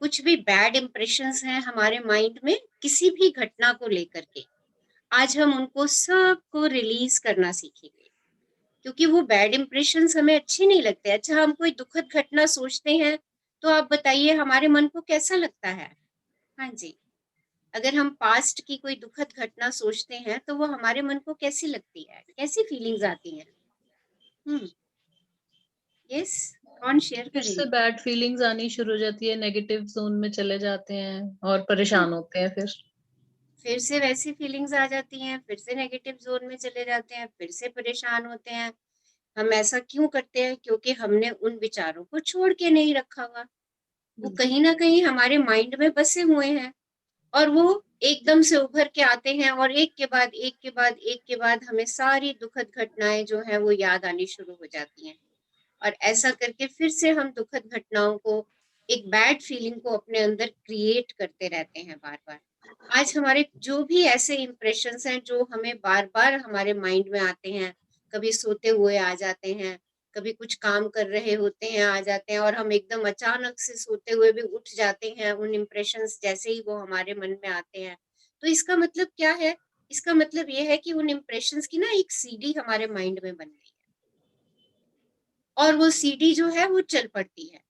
कुछ भी bad impressions हैं हमारे माइंड में किसी भी घटना को लेकर के, आज हम उनको सबको रिलीज करना सीखेंगे, क्योंकि वो बैड इम्प्रेशंस हमें अच्छे नहीं लगते। अच्छा, हम कोई दुखद घटना सोचते हैं तो आप बताइए हमारे मन को कैसा लगता है? हाँ जी, अगर हम पास्ट की कोई दुखद घटना सोचते हैं तो वो हमारे मन को कैसी लगती है, कैसी फीलिंग्स आती हैं? यस, कौन शेयर फिर से करेंगे? बैड फीलिंग्स आनी शुरू हो जाती है, नेगेटिव जोन में चले जाते हैं और परेशान होते हैं। फिर से वैसी फीलिंग्स आ जाती हैं, फिर से नेगेटिव जोन में चले जाते हैं, फिर से परेशान होते हैं। हम ऐसा क्यों करते हैं? क्योंकि हमने उन विचारों को छोड़ के नहीं रखा हुआ, वो कहीं ना कहीं हमारे माइंड में बसे हुए हैं और वो एकदम से उभर के आते हैं और एक के बाद एक के बाद एक के बाद हमें सारी दुखद घटनाएं जो है वो याद आनी शुरू हो जाती हैं। और ऐसा करके फिर से हम दुखद घटनाओं को, एक बैड फीलिंग को अपने अंदर क्रिएट करते रहते हैं बार बार। आज हमारे जो भी ऐसे इम्प्रेशंस हैं जो हमें बार बार हमारे माइंड में आते हैं, कभी सोते हुए आ जाते हैं, कभी कुछ काम कर रहे होते हैं आ जाते हैं, और हम एकदम अचानक से सोते हुए भी उठ जाते हैं उन इम्प्रेशंस जैसे ही वो हमारे मन में आते हैं। तो इसका मतलब क्या है? इसका मतलब ये है कि उन इम्प्रेशंस की ना एक सीडी हमारे माइंड में बन गई है और वो सीडी जो है वो चल पड़ती है।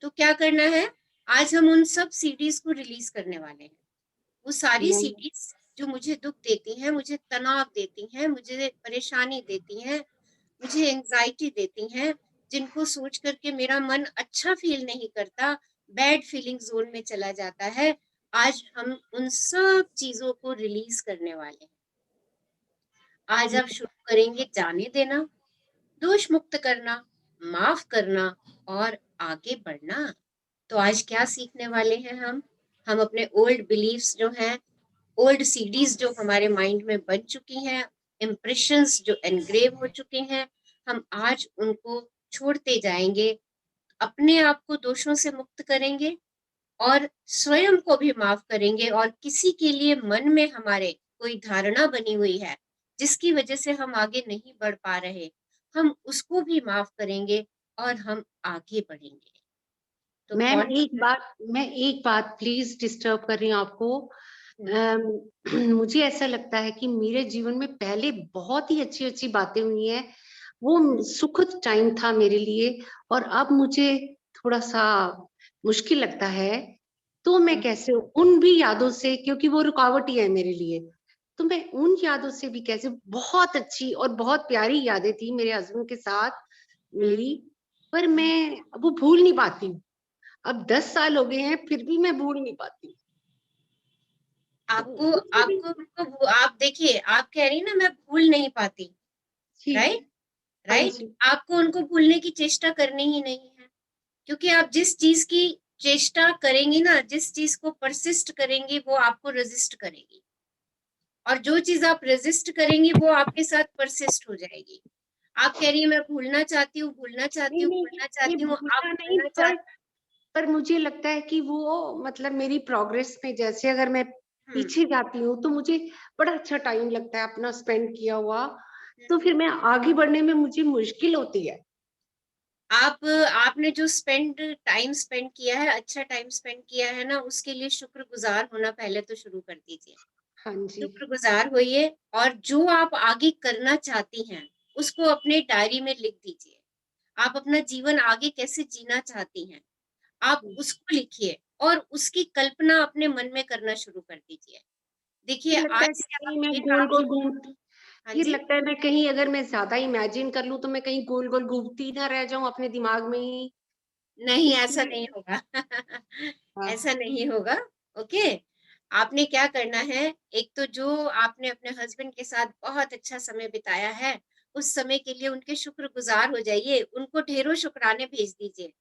तो क्या करना है? आज हम उन सब सीडीज को रिलीज करने वाले हैं। वो सारी सीडीज जो मुझे दुख देती हैं, मुझे तनाव देती हैं, मुझे परेशानी देती हैं, मुझे एंजाइटी देती हैं, जिनको सोच करके मेरा मन अच्छा फील नहीं करता, बैड फीलिंग जोन में चला जाता है, आज हम उन सब चीजों को रिलीज करने वाले हैं। आज आप शुरू करेंगे जाने देना, दोष मुक्त करना, माफ करना और आगे बढ़ना। तो आज क्या सीखने वाले हैं हम अपने ओल्ड बिलीव्स जो हैं, ओल्ड सीडीज जो हमारे माइंड में बन चुकी हैं, इम्प्रेशंस जो एनग्रेव हो चुके हैं, हम आज उनको छोड़ते जाएंगे, अपने आप को दोषों से मुक्त करेंगे और स्वयं को भी माफ करेंगे। और किसी के लिए मन में हमारे कोई धारणा बनी हुई है जिसकी वजह से हम आगे नहीं बढ़ पा रहे, हम उसको भी माफ करेंगे और हम आगे बढ़ेंगे। तो मैम कौन मैं एक बात प्लीज डिस्टर्ब कर रही हूँ आपको। मुझे ऐसा लगता है कि मेरे जीवन में पहले बहुत ही अच्छी अच्छी बातें हुई हैं, वो सुखद टाइम था मेरे लिए, और अब मुझे थोड़ा सा मुश्किल लगता है। तो मैं कैसे उन भी यादों से, क्योंकि वो रुकावट ही है मेरे लिए, तो मैं उन यादों से भी कैसे, बहुत अच्छी और बहुत प्यारी यादें थी मेरे हस्बैंड के साथ मेरी, पर मैं वो भूल नहीं पाती हूँ। अब 10 साल हो गए हैं फिर भी मैं भूल नहीं पाती। आपको आपको आप देखिए, आप कह रही ना मैं भूल नहीं पाती, राइट। आपको उनको भूलने की चेष्टा करनी ही नहीं है, क्योंकि आप जिस चीज की चेष्टा करेंगी ना, जिस चीज को परसिस्ट करेंगी, वो आपको रेजिस्ट करेगी, और जो चीज आप रेजिस्ट करेंगी वो आपके साथ परसिस्ट हो जाएगी। आप कह रही है मैं भूलना चाहती हूँ, भूलना चाहती हूँ, भूलना चाहती हूँ, आप भूलना चाहती। पर मुझे लगता है कि वो मतलब मेरी प्रोग्रेस में, जैसे अगर मैं पीछे जाती हूँ तो मुझे बड़ा अच्छा टाइम लगता है अपना स्पेंड किया हुआ, तो फिर मैं आगे बढ़ने में मुझे मुश्किल होती है। आपने जो टाइम स्पेंड किया है, अच्छा टाइम स्पेंड किया है ना, उसके लिए शुक्रगुजार होना पहले तो शुरू कर दीजिए। हाँ जी, शुक्रगुजार होइए, और जो आप आगे करना चाहती हैं उसको अपने डायरी में लिख दीजिए। आप अपना जीवन आगे कैसे जीना चाहती हैं, आप उसको लिखिए और उसकी कल्पना अपने मन में करना शुरू कर दीजिए। देखिए आज से मैं आप गोल गोल घूमती, हाँ फिर जी, लगता है मैं कहीं, अगर मैं ज्यादा इमेजिन कर लूं तो मैं कहीं गोल गोल घूमती ना रह जाऊं अपने दिमाग में ही। नहीं ऐसा नहीं होगा। ऐसा नहीं होगा। ओके, आपने क्या करना है, एक तो जो आपने अपने हस्बैंड के साथ बहुत अच्छा समय बिताया है, उस समय के लिए उनके शुक्रगुजार हो जाइए, उनको ढेरों शुक्राने भेज दीजिए,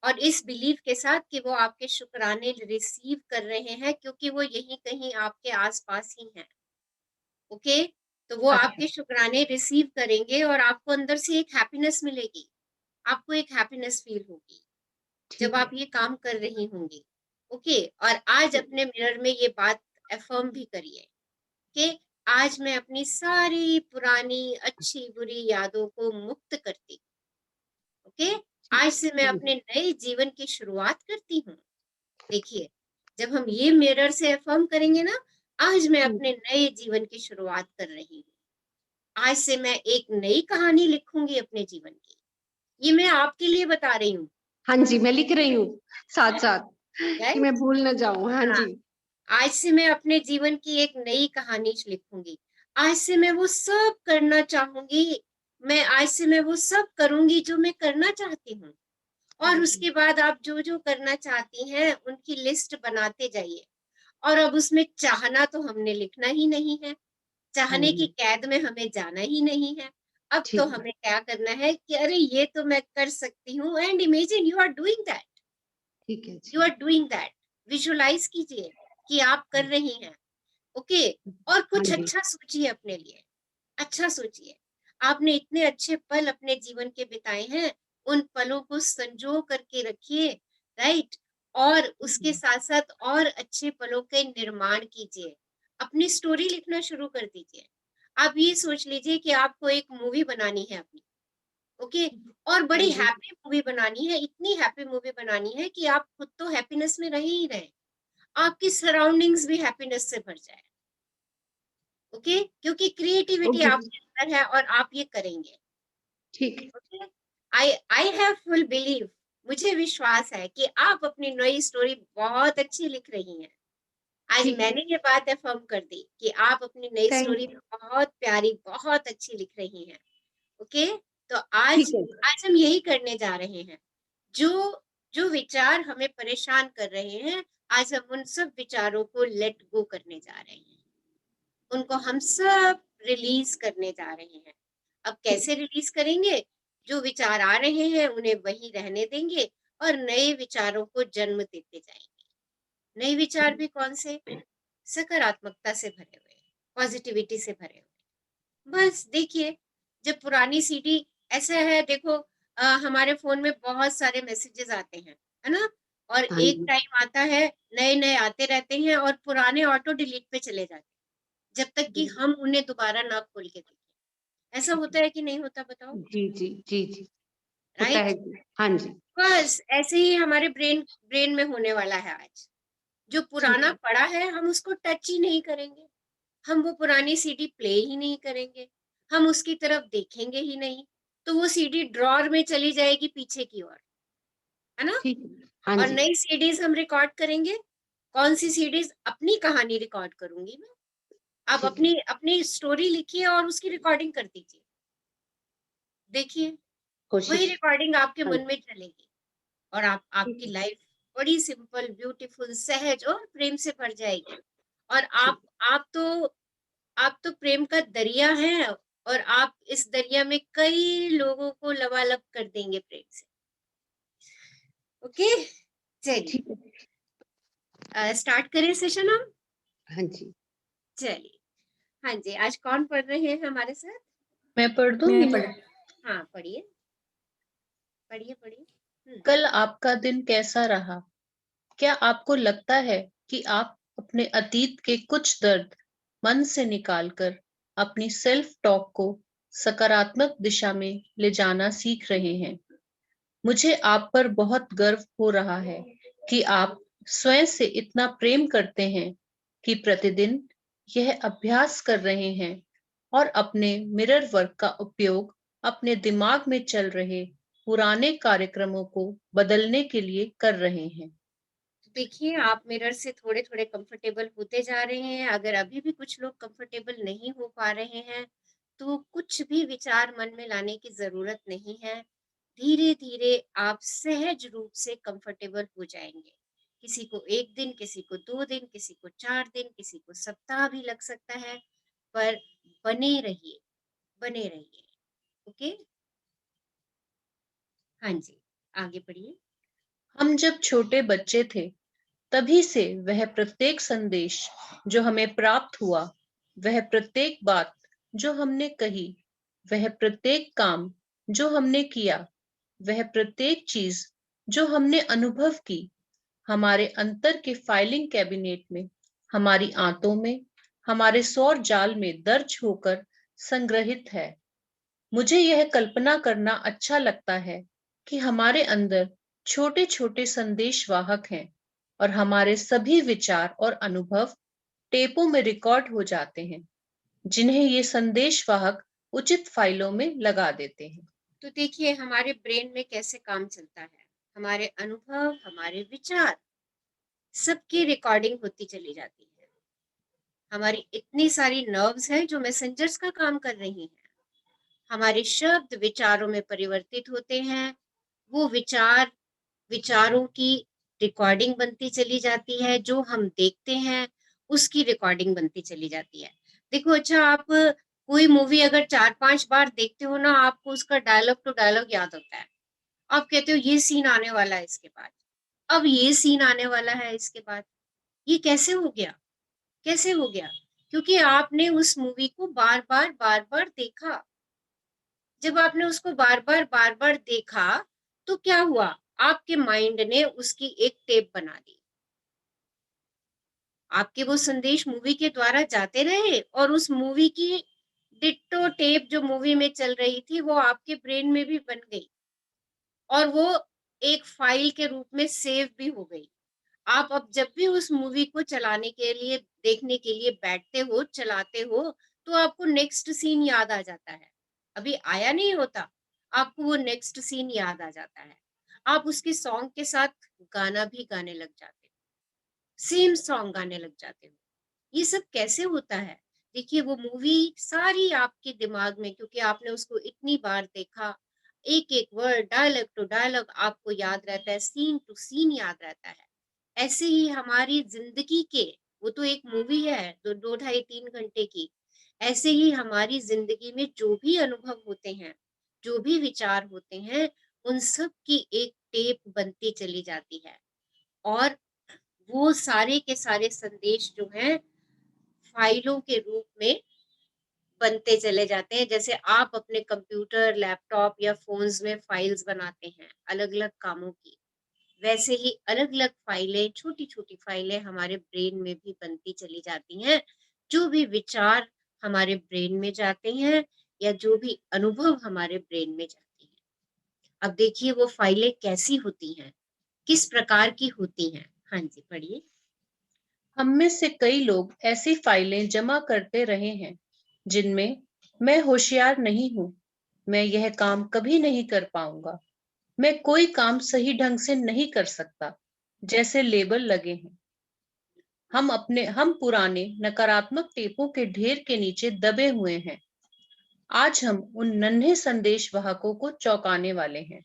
और इस बिलीव के साथ कि वो आपके शुक्राने रिसीव कर रहे हैं, क्योंकि वो यहीं कहीं आपके आसपास ही हैं। ओके, तो वो आपके शुक्राने रिसीव करेंगे और आपको अंदर से एक हैप्पीनेस मिलेगी, आपको एक हैप्पीनेस फील होगी जब आप ये काम कर रही होंगी। ओके, और आज अपने मिरर में ये बात अफर्म भी करिए कि आज मैं अपनी सारी पुरानी अच्छी बुरी यादों को मुक्त करती हूँ। ओके, आज से मैं अपने नए जीवन की शुरुआत करती हूँ। देखिए, जब हम ये मिरर से अफर्म करेंगे ना, आज मैं अपने नए जीवन की शुरुआत कर रही हूँ, आज से मैं एक नई कहानी लिखूंगी अपने जीवन की। ये मैं आपके लिए बता रही हूँ। हाँ जी, मैं लिख रही हूँ साथ साथ कि मैं भूल ना जाऊं। हाँ हाँ, जी, आज से मैं अपने जीवन की एक नई कहानी लिखूंगी। आज से मैं वो सब करना चाहूंगी, आज से मैं वो सब करूंगी जो मैं करना चाहती हूँ। और उसके बाद आप जो जो करना चाहती हैं उनकी लिस्ट बनाते जाइए। और अब उसमें चाहना तो हमने लिखना ही नहीं है, चाहने की कैद में हमें जाना ही नहीं है। अब तो ठीक है, हमें क्या करना है कि अरे ये तो मैं कर सकती हूँ, and imagine you are doing that, ठीक है यू जी, आर डूइंग दैट। विजुअलाइज कीजिए कि आप कर रही हैं। ओके, और हाँ कुछ जी, अच्छा सोचिए अपने लिए, अच्छा सोचिए। आपने इतने अच्छे पल अपने जीवन के बिताए हैं, उन पलों को संजो करके रखिए, राइट। और उसके साथ साथ और अच्छे पलों के निर्माण कीजिए, अपनी स्टोरी लिखना शुरू कर दीजिए। आप ये सोच लीजिए कि आपको एक मूवी बनानी है अपनी, ओके, और हाँ बड़ी जी, हैप्पी मूवी बनानी है, इतनी हैप्पी मूवी बनानी है कि आप खुद तो हैप्पीनेस में रह ही रहे, आपकी सराउंडिंग्स भी हैप्पीनेस से भर जाए। ओके, क्योंकि क्रिएटिविटी ओके, आपके अंदर है और आप ये करेंगे। ठीक है, okay, I have full believe, मुझे विश्वास है कि आप अपनी नई स्टोरी बहुत अच्छी लिख रही हैं। आज ठीक है, मैंने ये बात अफर्म कर दी कि आप अपनी नई थैंक स्टोरी यू, बहुत प्यारी, बहुत अच्छी लिख रही हैं। ओके, तो आज ठीक है, आज हम यही करने जा रहे हैं। जो जो विचार हमें परेशान कर रहे हैं, आज हम उन सब विचारों को लेट गो करने जा रहे हैं, उनको हम सब रिलीज करने जा रहे हैं। अब ठीक, कैसे रिलीज करेंगे? जो विचार आ रहे हैं उन्हें वही रहने देंगे और नए विचारों को जन्म देते जाएंगे। नए विचार भी कौन से? सकारात्मकता से भरे हुए, पॉजिटिविटी से भरे हुए। बस देखिए, जब पुरानी सीडी, ऐसा है देखो, हमारे फोन में बहुत सारे मैसेजेस आते हैं, है ना, और हाँ एक जी, टाइम आता है, नए नए आते रहते हैं और पुराने ऑटो डिलीट पे चले जाते हैं, जब तक कि हम उन्हें दोबारा ना खोल के देखें। ऐसा होता है कि नहीं होता, बताओ, जी जी जी जी, होता राइट। है जी, हाँ जी, बस ऐसे ही हमारे ब्रेन ब्रेन में होने वाला है आज। जो ठीक पुराना है, पड़ा है हम उसको टच ही नहीं करेंगे, हम वो पुरानी सीडी प्ले ही नहीं करेंगे, हम उसकी तरफ देखेंगे ही नहीं। तो वो सीडी ड्रॉर में चली जाएगी पीछे की ओर, है ना। ठीक है, हाँ और जी, नई सीडीज हम रिकॉर्ड करेंगे। कौन सी सीडीज? अपनी कहानी रिकॉर्ड करूंगी मैं। आप ठीक है, अपनी अपनी स्टोरी लिखिए और उसकी रिकॉर्डिंग कर दीजिए, देखिए वही कोशिश, रिकॉर्डिंग आपके हाँ, मन में चलेगी और ठीक आपकी है, लाइफ बड़ी सिंपल, ब्यूटीफुल, सहज और प्रेम से भर जाएगी। और ठीक, आप तो प्रेम का दरिया हैं, और आप इस दरिया में कई लोगों को लबालब कर देंगे प्रेम से। ओके, चलिए ठीक है, स्टार्ट करें सेशन हम। हाँ जी, चलिए, हाँ जी, आज कौन पढ़ रहे हैं हमारे साथ? मैं पढ़ दूंगी। मैं पढ़ हाँ, पढ़िए पढ़िए पढ़िए। कल आपका दिन कैसा रहा? क्या आपको लगता है कि आप अपने अतीत के कुछ दर्द मन से निकालकर अपनी सेल्फ टॉक को सकारात्मक दिशा में ले जाना सीख रहे हैं? मुझे आप पर बहुत गर्व हो रहा है कि आप स्वयं से इतना प्रेम करते हैं कि प्रतिदिन यह अभ्यास कर रहे हैं और अपने मिरर वर्क का उपयोग अपने दिमाग में चल रहे पुराने कार्यक्रमों को बदलने के लिए कर रहे हैं। देखिए, आप मिरर से थोड़े थोड़े कंफर्टेबल होते जा रहे हैं। अगर अभी भी कुछ लोग कंफर्टेबल नहीं हो पा रहे हैं, तो कुछ भी विचार मन में लाने की जरूरत नहीं है। धीरे धीरे आप सहज रूप से कंफर्टेबल हो जाएंगे। किसी को 1 दिन, किसी को 2 दिन, किसी को 4 दिन, किसी को सप्ताह भी लग सकता है, पर बने रहिए, बने रहिए। ओके, हाँ जी, आगे बढ़िए। हम जब छोटे बच्चे थे, तभी से वह प्रत्येक संदेश जो हमें प्राप्त हुआ, वह प्रत्येक बात जो हमने कही, वह प्रत्येक काम जो हमने किया, वह प्रत्येक चीज जो हमने अनुभव की, हमारे अंतर के फाइलिंग कैबिनेट में, हमारी आंतों में, हमारे सौर जाल में दर्ज होकर संग्रहित है। मुझे यह कल्पना करना अच्छा लगता है कि हमारे अंदर छोटे छोटे संदेश वाहक हैं, और हमारे सभी विचार और अनुभव टेपों में रिकॉर्ड हो जाते हैं, जिन्हें ये संदेशवाहक उचित फाइलों में लगा देते हैं। तो देखिए हमारे ब्रेन में कैसे काम चलता है। हमारे अनुभव, हमारे विचार, सबकी रिकॉर्डिंग होती चली जाती है। हमारी इतनी सारी नर्व्स हैं जो मैसेंजर्स का काम कर रही हैं। हमारे शब्द विचारों में परिवर्तित होते हैं। वो विचारों की रिकॉर्डिंग बनती चली जाती है। जो हम देखते हैं उसकी रिकॉर्डिंग बनती चली जाती है। देखो, अच्छा, आप कोई मूवी अगर 4-5 बार देखते हो ना, आपको उसका डायलॉग टू डायलॉग याद होता है। आप कहते हो ये सीन आने वाला है इसके बाद, अब ये सीन आने वाला है इसके बाद। ये कैसे हो गया? कैसे हो गया? क्योंकि आपने उस मूवी को बार बार देखा। जब आपने उसको बार बार देखा तो क्या हुआ? आपके माइंड ने उसकी एक टेप बना दी। आपके वो संदेश मूवी के द्वारा जाते रहे और उस मूवी की डिट्टो टेप जो मूवी में चल रही थी वो आपके ब्रेन में भी बन गई और वो एक फाइल के रूप में सेव भी हो गई। आप अब जब भी उस मूवी को चलाने के लिए, देखने के लिए बैठते हो, चलाते हो, तो आपको नेक्स्ट सीन याद आ जाता है। अभी आया नहीं होता, आपको वो नेक्स्ट सीन याद आ जाता है। आप उसके सॉन्ग के साथ गाना भी गाने लग जाते हो, सेम सॉन्ग गाने लग जाते हो। ये सब कैसे होता है? देखिए, वो मूवी सारी आपके दिमाग में, क्योंकि आपने उसको इतनी बार देखा, एक एक वर्ड, डायलॉग टू डायलॉग आपको याद रहता है, सीन टू सीन याद रहता है। ऐसे ही हमारी जिंदगी के, वो तो एक मूवी है 2 ढाई 3 घंटे की, ऐसे ही हमारी जिंदगी में जो भी अनुभव होते हैं, जो भी विचार होते हैं, उन सब की एक टेप बनती चली जाती है और वो सारे के सारे संदेश जो हैं फाइलों के रूप में बनते चले जाते हैं। जैसे आप अपने कंप्यूटर, लैपटॉप या फोन्स में फाइल्स बनाते हैं अलग अलग कामों की, वैसे ही अलग अलग फाइलें, छोटी छोटी फाइलें हमारे ब्रेन में भी बनती चली जाती हैं। जो भी विचार हमारे ब्रेन में जाते हैं या जो भी अनुभव हमारे ब्रेन में जाते हैं, अब देखिए वो फाइलें कैसी होती हैं, किस प्रकार की होती हैं। हाँ जी, पढ़िए। हम में से कई लोग ऐसी फाइलें जमा करते रहे हैं जिनमें मैं होशियार नहीं हूं, मैं यह काम कभी नहीं कर पाऊंगा, मैं कोई काम सही ढंग से नहीं कर सकता जैसे लेबल लगे हैं। हम पुराने नकारात्मक टेपों के ढेर के नीचे दबे हुए हैं। आज हम उन नन्हे संदेश वाहकों को चौंकाने वाले हैं।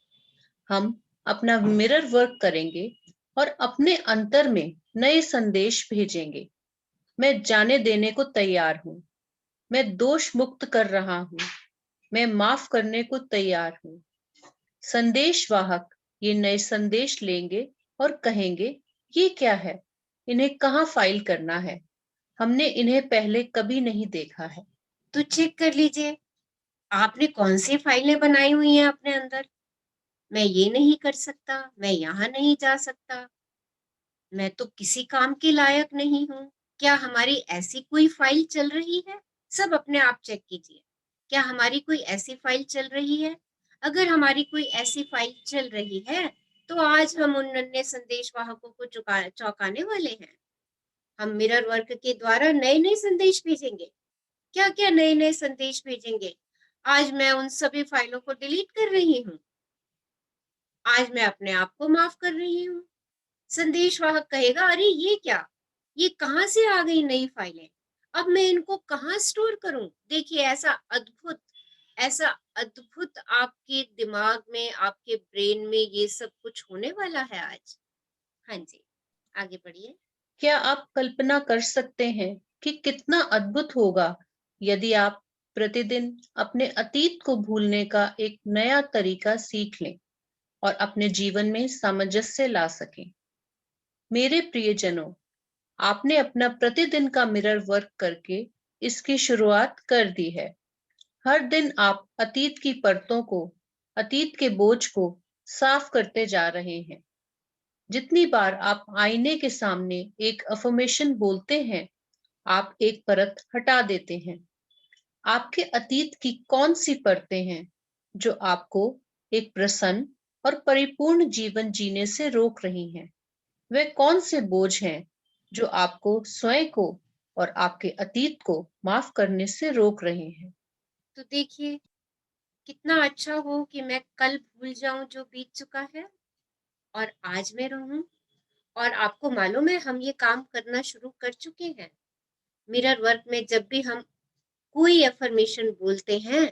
हम अपना मिरर वर्क करेंगे और अपने अंतर में नए संदेश भेजेंगे। मैं जाने देने को तैयार हूं, मैं दोष मुक्त कर रहा हूं, मैं माफ करने को तैयार हूं। संदेश वाहक ये नए संदेश लेंगे और कहेंगे, ये क्या है, इन्हें कहाँ फाइल करना है, हमने इन्हें पहले कभी नहीं देखा है। तो चेक कर लीजिए आपने कौन सी फाइलें बनाई हुई हैं अपने अंदर। मैं ये नहीं कर सकता, मैं यहाँ नहीं जा सकता, मैं तो किसी काम के लायक नहीं हूँ। क्या हमारी ऐसी कोई फाइल चल रही है? सब अपने आप चेक कीजिए, क्या हमारी कोई ऐसी फाइल चल रही है? अगर हमारी कोई ऐसी फाइल चल रही है तो आज हम उन नन्हे संदेश वाहकों को चौंकाने वाले हैं। हम मिरर वर्क के द्वारा नए नए संदेश भेजेंगे। क्या क्या नए नए संदेश भेजेंगे? आज मैं उन सभी फाइलों को डिलीट कर रही हूँ, आज मैं अपने आप को माफ कर रही हूँ। संदेश वाहक कहेगा, अरे ये क्या, ये कहाँ से आ गई नई फाइलें, अब मैं इनको कहाँ स्टोर करूं? देखिए ऐसा अद्भुत आपके दिमाग में, आपके ब्रेन में ये सब कुछ होने वाला है आज। हाँ जी, आगे बढ़िए। क्या आप कल्पना कर सकते हैं कि कितना अद्भुत होगा यदि आप प्रतिदिन अपने अतीत को भूलने का एक नया तरीका सीख लें और अपने जीवन में सामंजस्य ला सकें। मेरे प्रियजनों, आपने अपना प्रतिदिन का मिरर वर्क करके इसकी शुरुआत कर दी है। हर दिन आप अतीत की परतों को, अतीत के बोझ को साफ करते जा रहे हैं। जितनी बार आप आईने के सामने एक अफर्मेशन बोलते हैं, आप एक परत हटा देते हैं। आपके अतीत की कौन सी परतें हैं जो आपको एक प्रसन्न और परिपूर्ण जीवन जीने से रोक रही हैं? वे कौन से बोझ हैं जो आपको स्वयं को और आपके अतीत को माफ करने से रोक रहे हैं? तो देखिए, कितना अच्छा हो कि मैं कल भूल जाऊं जो बीत चुका है और आज में रहूं। और आपको मालूम है, हम ये काम करना शुरू कर चुके हैं। मिरर वर्क में जब भी हम कोई अफर्मेशन बोलते हैं,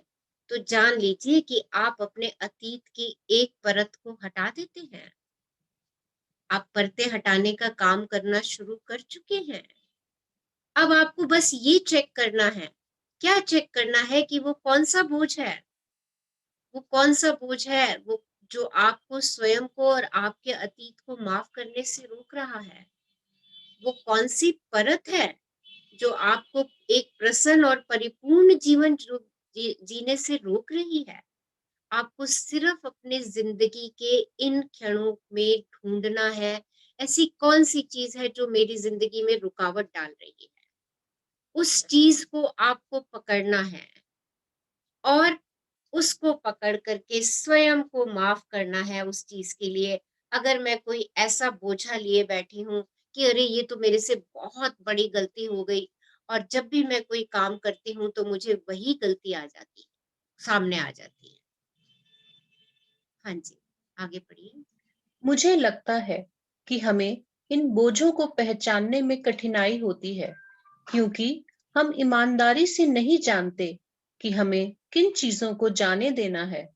तो जान लीजिए कि आप अपने अतीत की एक परत को हटा देते हैं। आप परतें हटाने का काम करना शुरू कर चुके हैं। अब आपको बस ये चेक करना है, क्या चेक करना है कि वो कौन सा बोझ है, वो कौन सा बोझ है वो जो आपको स्वयं को और आपके अतीत को माफ करने से रोक रहा है। वो कौन सी परत है जो आपको एक प्रसन्न और परिपूर्ण जीवन जीने से रोक रही है। आपको सिर्फ अपने जिंदगी के इन क्षणों में ढूंढना है, ऐसी कौन सी चीज है जो मेरी जिंदगी में रुकावट डाल रही है। उस चीज को आपको पकड़ना है और उसको पकड़ करके स्वयं को माफ करना है उस चीज के लिए। अगर मैं कोई ऐसा बोझा लिए बैठी हूँ कि अरे ये तो मेरे से बहुत बड़ी गलती हो गई, और जब भी मैं कोई काम करती हूँ तो मुझे वही गलती आ जाती है, सामने आ जाती है। हाँ जी, आगे पढ़िए। मुझे लगता है कि हमें इन बोझों को पहचानने में कठिनाई होती है, क्योंकि हम ईमानदारी से नहीं जानते कि हमें किन चीजों को जाने देना है।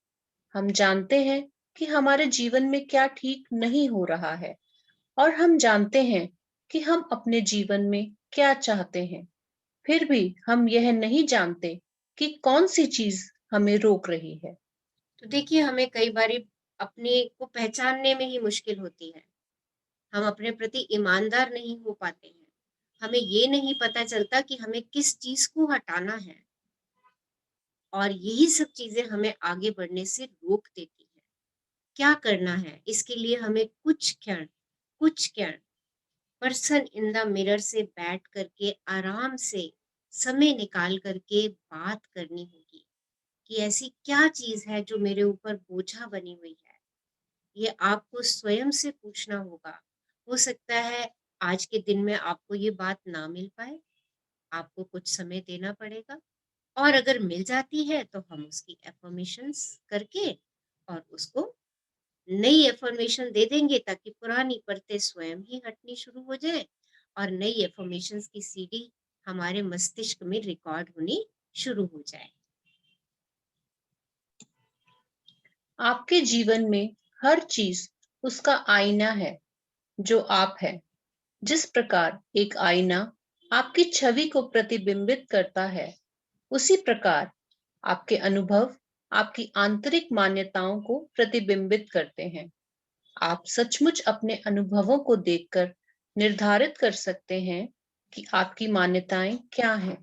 हम जानते हैं कि हमारे जीवन में क्या ठीक नहीं हो रहा है, और हम जानते हैं कि हम अपने जीवन में क्या चाहते हैं। फिर भी हम यह नहीं जानते कि कौन सी चीज हमें रोक रही है। तो देखिए, हमें कई बार अपने को पहचानने में ही मुश्किल होती है। हम अपने प्रति ईमानदार नहीं हो पाते हैं। हमें ये नहीं पता चलता कि हमें किस चीज को हटाना है, और यही सब चीजें हमें आगे बढ़ने से रोक देती है। क्या करना है, इसके लिए हमें कुछ क्षण पर्सन इन द मिरर से बैठ करके आराम से समय निकाल करके बात करनी होगी कि ऐसी क्या चीज है जो मेरे ऊपर बोझा बनी हुई है। ये आपको स्वयं से पूछना होगा। हो सकता है आज के दिन में आपको ये बात ना मिल पाए, आपको कुछ समय देना पड़ेगा, और अगर मिल जाती है तो हम उसकी एफर्मेशंस करके और उसको नई एफर्मेशन दे देंगे, ताकि पुरानी परतें स्वयं ही हटनी शुरू हो जाए और नई एफर्मेशंस की सीडी हमारे मस्तिष्क में रिकॉर्ड होनी शुरू हो जाए। आपके जीवन में हर चीज उसका आईना है जो आप है। जिस प्रकार एक आईना आपकी छवि को प्रतिबिंबित करता है, उसी प्रकार आपके अनुभव आपकी आंतरिक मान्यताओं को प्रतिबिंबित करते हैं। आप सचमुच अपने अनुभवों को देखकर निर्धारित कर सकते हैं कि आपकी मान्यताएं क्या हैं।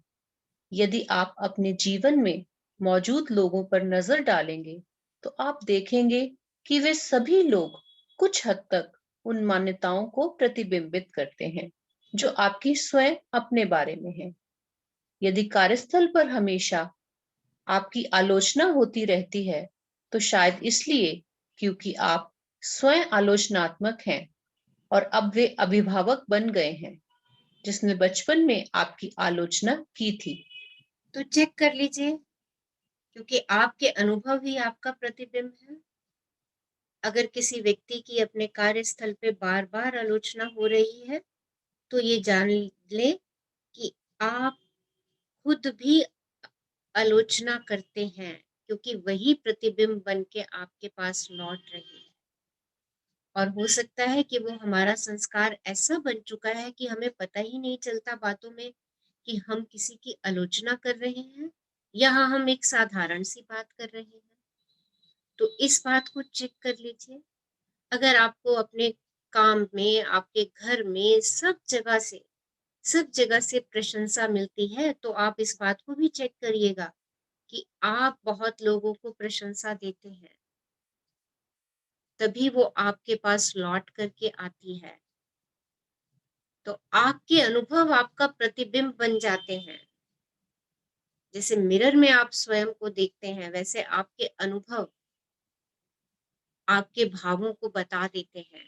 यदि आप अपने जीवन में मौजूद लोगों पर नजर डालेंगे, तो आप देखेंगे कि वे सभी लोग कुछ हद तक उन मान्यताओं को प्रतिबिंबित करते हैं जो आपकी स्वयं अपने बारे में है। यदि कार्यस्थल पर हमेशा आपकी आलोचना होती रहती है, तो शायद इसलिए क्योंकि आप स्वयं आलोचनात्मक हैं और अब वे अभिभावक बन गए हैं जिसने बचपन में आपकी आलोचना की थी। तो चेक कर लीजिए, क्योंकि आपके अनुभव ही आपका प्रतिबिंब है। अगर किसी व्यक्ति की अपने कार्यस्थल पे बार बार आलोचना हो रही है, तो ये जान ले कि आप खुद भी आलोचना करते हैं, क्योंकि वही प्रतिबिंब बन के आपके पास लौट रही है। और हो सकता है कि वो हमारा संस्कार ऐसा बन चुका है कि हमें पता ही नहीं चलता बातों में कि हम किसी की आलोचना कर रहे हैं या हम एक साधारण सी बात कर रहे हैं। तो इस बात को चेक कर लीजिए। अगर आपको अपने काम में, आपके घर में, सब जगह से प्रशंसा मिलती है, तो आप इस बात को भी चेक करिएगा कि आप बहुत लोगों को प्रशंसा देते हैं, तभी वो आपके पास लौट करके आती है। तो आपके अनुभव आपका प्रतिबिंब बन जाते हैं। जैसे मिरर में आप स्वयं को देखते हैं, वैसे आपके अनुभव आपके भावों को बता देते हैं।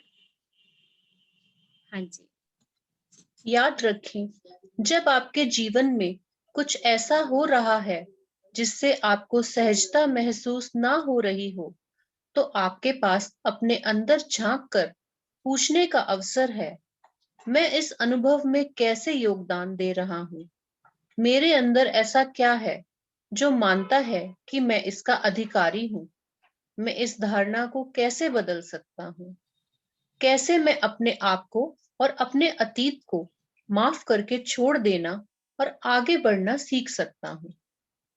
हाँ जी। याद रखें, जब आपके जीवन में कुछ ऐसा हो रहा है जिससे आपको सहजता महसूस ना हो रही हो, तो आपके पास अपने अंदर झांक कर पूछने का अवसर है, मैं इस अनुभव में कैसे योगदान दे रहा हूँ? मेरे अंदर ऐसा क्या है जो मानता है कि मैं इसका अधिकारी हूँ? मैं इस धारणा को कैसे बदल सकता हूँ? कैसे मैं अपने आप को और अपने अतीत को माफ करके छोड़ देना और आगे बढ़ना सीख सकता हूँ?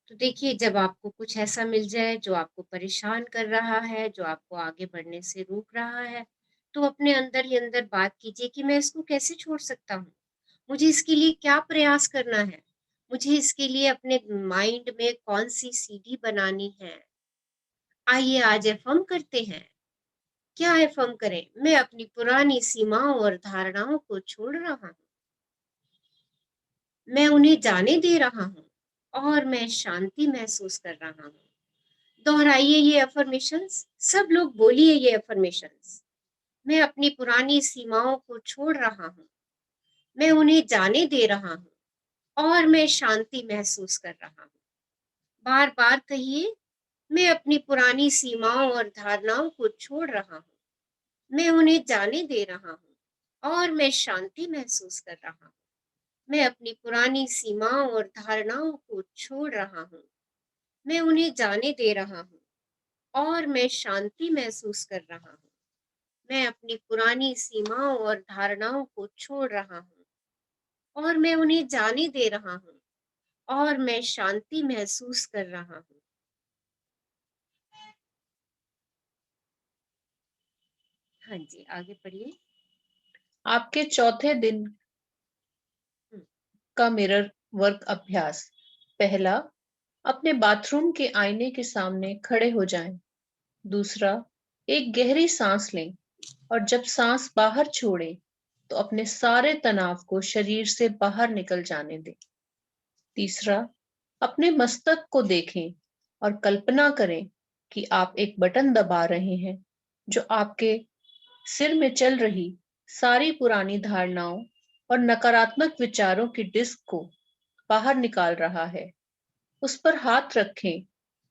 तो देखिए, जब आपको कुछ ऐसा मिल जाए जो आपको परेशान कर रहा है, जो आपको आगे बढ़ने से रोक रहा है, तो अपने अंदर ही अंदर बात कीजिए कि मैं इसको कैसे छोड़ सकता हूँ? मुझे इसके लिए क्या प्रयास करना है? मुझे इसके लिए अपने माइंड में कौन-सी सीढ़ी बनानी है? आइए आज अफ़र्म करते हैं। क्या अफ़र्म करें? मैं अपनी पुरानी सीमाओं और धारणाओं को छोड़ रहा हूँ। मैं उन्हें जाने दे रहा हूँ और मैं शांति महसूस कर रहा हूँ। दोहराइए ये अफ़र्मेशंस, सब लोग बोलिए ये अफ़र्मेशंस। मैं अपनी पुरानी सीमाओं को छोड़ रहा हूँ। मैं उन्हें जाने दे रहा हूँ और मैं शांति महसूस कर रहा हूँ। बार-बार कहिए, मैं अपनी पुरानी सीमाओं और धारणाओं को छोड़ रहा हूँ। मैं उन्हें जाने दे रहा हूँ और मैं शांति महसूस कर रहा हूँ। मैं अपनी पुरानी सीमाओं और धारणाओं को छोड़ रहा हूँ। मैं उन्हें जाने दे रहा हूँ और मैं शांति महसूस कर रहा हूँ। मैं अपनी पुरानी सीमाओं और धारणाओं को छोड़ रहा हूँ और मैं उन्हें जाने दे रहा हूँ और मैं शांति महसूस कर रहा हूँ। हाँ जी, आगे पढ़िए। आपके चौथे दिन का मिरर वर्क अभ्यास। पहला, अपने बाथरूम के आईने के सामने खड़े हो जाएं। दूसरा, एक गहरी सांस लें और जब सांस बाहर छोड़ें तो अपने सारे तनाव को शरीर से बाहर निकल जाने दें। तीसरा, अपने मस्तक को देखें और कल्पना करें कि आप एक बटन दबा रहे हैं जो आपके सिर में चल रही सारी पुरानी धारणाओं और नकारात्मक विचारों की डिस्क को बाहर निकाल रहा है। उस पर हाथ रखें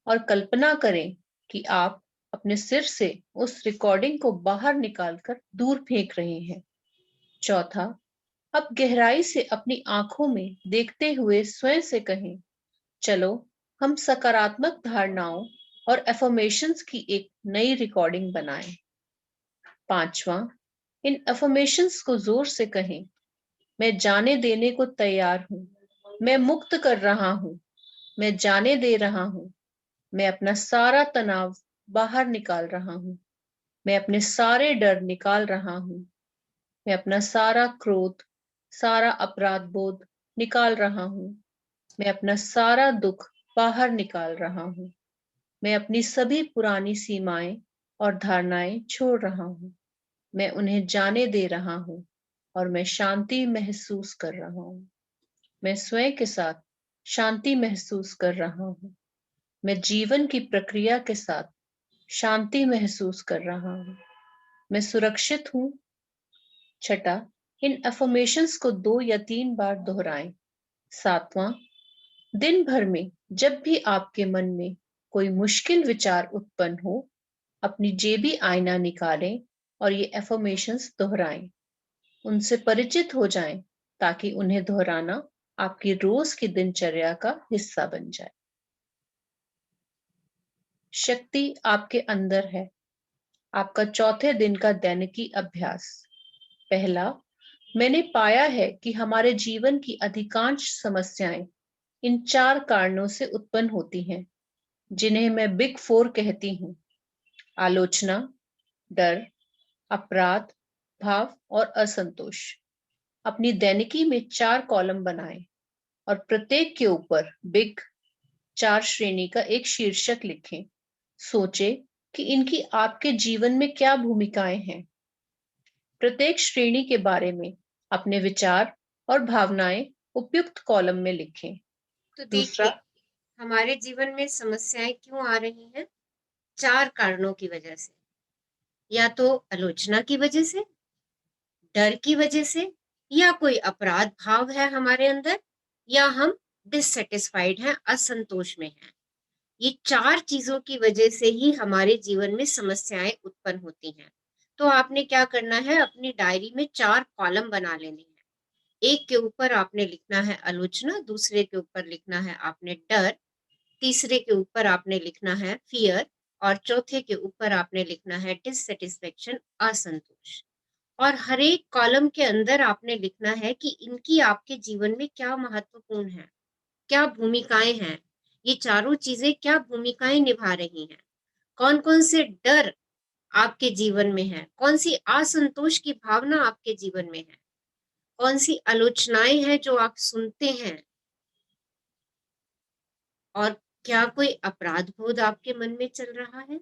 और कल्पना करें कि आप अपने सिर से उस रिकॉर्डिंग को बाहर निकालकर दूर फेंक रहे हैं। चौथा, अब गहराई से अपनी आंखों में देखते हुए स्वयं से कहें, चलो हम सकारात्मक धारणाओं और एफर्मेशंस की एक नई रिकॉर्डिंग बनाएं। पांचवा, इन एफर्मेशंस को जोर से कहें, मैं जाने देने को तैयार हूं, मैं मुक्त कर रहा हूं, मैं जाने दे रहा हूं, मैं अपना सारा तनाव बाहर निकाल रहा हूं, मैं अपने सारे डर निकाल रहा हूं, मैं अपना सारा क्रोध, सारा अपराध बोध निकाल रहा हूं, मैं अपना सारा दुख बाहर निकाल रहा हूं, मैं अपनी सभी पुरानी सीमाएं और धारणाएं छोड़ रहा हूं, मैं उन्हें जाने दे रहा हूं और मैं शांति महसूस कर रहा हूं। मैं स्वयं के साथ शांति महसूस कर रहा हूं। मैं जीवन की प्रक्रिया के साथ शांति महसूस कर रहा हूं। मैं सुरक्षित हूं। छठा, इन अफर्मेशंस को 2 या 3 बार दोहराएं। सातवां, दिन भर में जब भी आपके मन में कोई मुश्किल विचार उत्पन्न हो, अपनी जेबी आईना निकालें और ये अफर्मेशंस दोहराएं। उनसे परिचित हो जाएं ताकि उन्हें दोहराना आपकी रोज की दिनचर्या का हिस्सा बन जाए। शक्ति आपके अंदर है। आपका चौथे दिन का दैनिकी अभ्यास। पहला, मैंने पाया है कि हमारे जीवन की अधिकांश समस्याएं इन 4 कारणों से उत्पन्न होती हैं, जिन्हें मैं बिग 4 कहती हूँ: आलोचना, डर, अपराध भाव और असंतोष। अपनी दैनिकी में 4 कॉलम बनाएं और प्रत्येक के ऊपर बिग 4 श्रेणी का एक शीर्षक लिखें। सोचें कि इनकी आपके जीवन में क्या भूमिकाएं हैं। प्रत्येक श्रेणी के बारे में अपने विचार और भावनाएं उपयुक्त कॉलम में लिखें। तो दूसरा, देखिए, हमारे जीवन में समस्याएं क्यों आ रही हैं? 4 कारणों की वजह से। या तो आलोचना की वजह से, डर की वजह से, या कोई अपराध भाव है हमारे अंदर, या हम डिससेटिस्फाइड हैं, असंतोष में हैं। ये 4 चीजों की वजह से ही हमारे जीवन में समस्याएं उत्पन्न होती हैं। तो आपने क्या करना है, अपनी डायरी में 4 कॉलम बना लेने हैं। एक के ऊपर आपने लिखना है आलोचना, दूसरे के ऊपर लिखना है आपने डर, तीसरे के ऊपर आपने लिखना है फियर, और चौथे के ऊपर आपने लिखना है डिससेटिस्फेक्शन, असंतोष। और हर एक कॉलम के अंदर आपने लिखना है कि इनकी आपके जीवन में क्या महत्वपूर्ण है, क्या भूमिकाएं हैं, ये चारों चीजें क्या भूमिकाएं निभा रही हैं, कौन कौन से डर आपके जीवन में है, कौन सी असंतोष की भावना आपके जीवन में है, कौन सी आलोचनाएं हैं जो आप सुनते हैं, और क्या कोई अपराध बोध आपके मन में चल रहा है।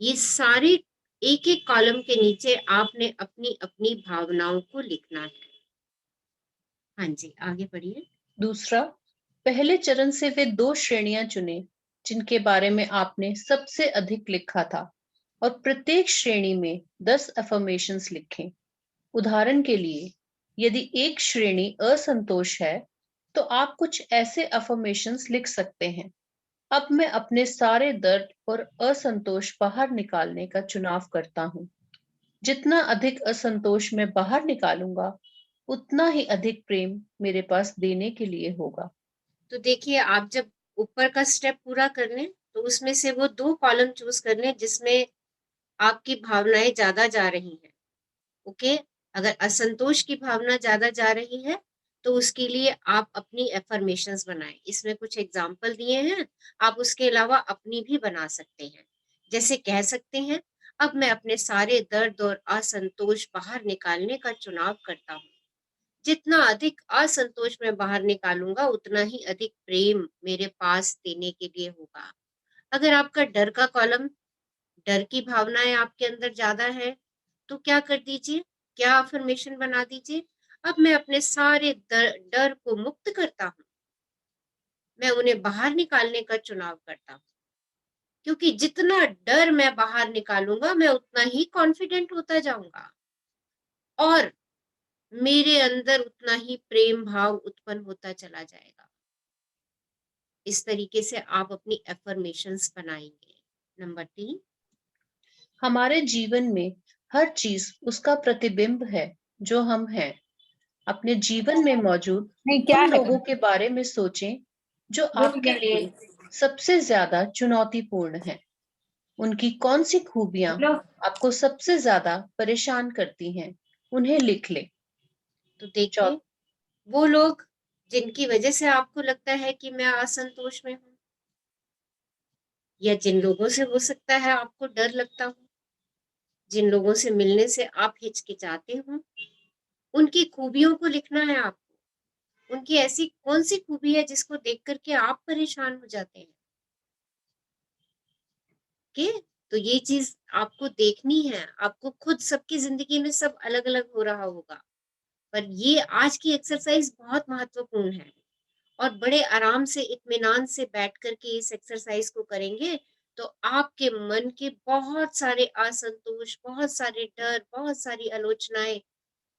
ये सारे एक एक कॉलम के नीचे आपने अपनी अपनी भावनाओं को लिखना है। हाँ जी, आगे बढ़िए। दूसरा, पहले चरण से वे 2 श्रेणियां चुने जिनके बारे में आपने सबसे अधिक लिखा था, और प्रत्येक श्रेणी में 10 अफर्मेशंस लिखें। उदाहरण के लिए, यदि एक श्रेणी असंतोष है, तो आप कुछ ऐसे अफर्मेशंस लिख सकते हैं: अब मैं अपने सारे दर्द और असंतोष बाहर निकालने का चुनाव करता हूँ। जितना अधिक असंतोष मैं बाहर निकालूंगा, उतना ही अधिक प्रेम मेरे पास देने के लिए होगा। तो देखिए, आप जब ऊपर का स्टेप पूरा कर लें तो उसमें से वो 2 कॉलम चूज कर लें जिसमें आपकी भावनाएं ज्यादा जा रही हैं। ओके, अगर असंतोष की भावना ज्यादा जा रही है तो उसके लिए आप अपनी एफर्मेशंस बनाएं। इसमें कुछ एग्जाम्पल दिए हैं, आप उसके अलावा अपनी भी बना सकते हैं। जैसे कह सकते हैं, अब मैं अपने सारे दर्द और असंतोष बाहर निकालने का चुनाव करता हूँ। जितना अधिक असंतोष मैं बाहर निकालूंगा, उतना ही अधिक प्रेम मेरे पास देने के लिए होगा। अगर आपका डर का कॉलम, डर की भावनाएं आपके अंदर ज्यादा है, तो क्या कर दीजिए, क्या अफर्मेशन बना दीजिए, अब मैं अपने सारे डर को मुक्त करता हूँ, मैं उन्हें बाहर निकालने का चुनाव करता हूँ। क्योंकि जितना डर मैं बाहर निकालूंगा, मैं उतना ही कॉन्फिडेंट होता जाऊंगा, और मेरे अंदर उतना ही प्रेम भाव उत्पन्न होता चला जाएगा। इस तरीके से आप अपनी एफर्मेशंस बनाएंगे। नंबर 3, हमारे जीवन में हर चीज उसका प्रतिबिंब है जो हम हैं। अपने जीवन में मौजूद उन लोगों के बारे में सोचें जो आपके लिए सबसे ज्यादा चुनौतीपूर्ण है। उनकी कौन सी खूबियां आपको सबसे ज्यादा परेशान करती हैं, उन्हें लिख ले। तो देखिए, वो लोग जिनकी वजह से आपको लगता है कि मैं असंतोष में हूँ, या जिन लोगों से हो सकता है आपको डर लगता हो, जिन लोगों से मिलने से आप हिचकिचाते हो, उनकी खूबियों को लिखना है आपको। उनकी ऐसी कौन सी खूबी है जिसको देख करके आप परेशान हो जाते हैं। ओके, तो ये चीज आपको देखनी है। आपको खुद, सबकी जिंदगी में सब अलग अलग हो रहा होगा, पर ये आज की एक्सरसाइज बहुत महत्वपूर्ण है, और बड़े आराम से, इत्मीनान से बैठ करके इस एक्सरसाइज को करेंगे तो आपके मन के बहुत सारे असंतोष, बहुत सारे डर, बहुत सारी आलोचनाएं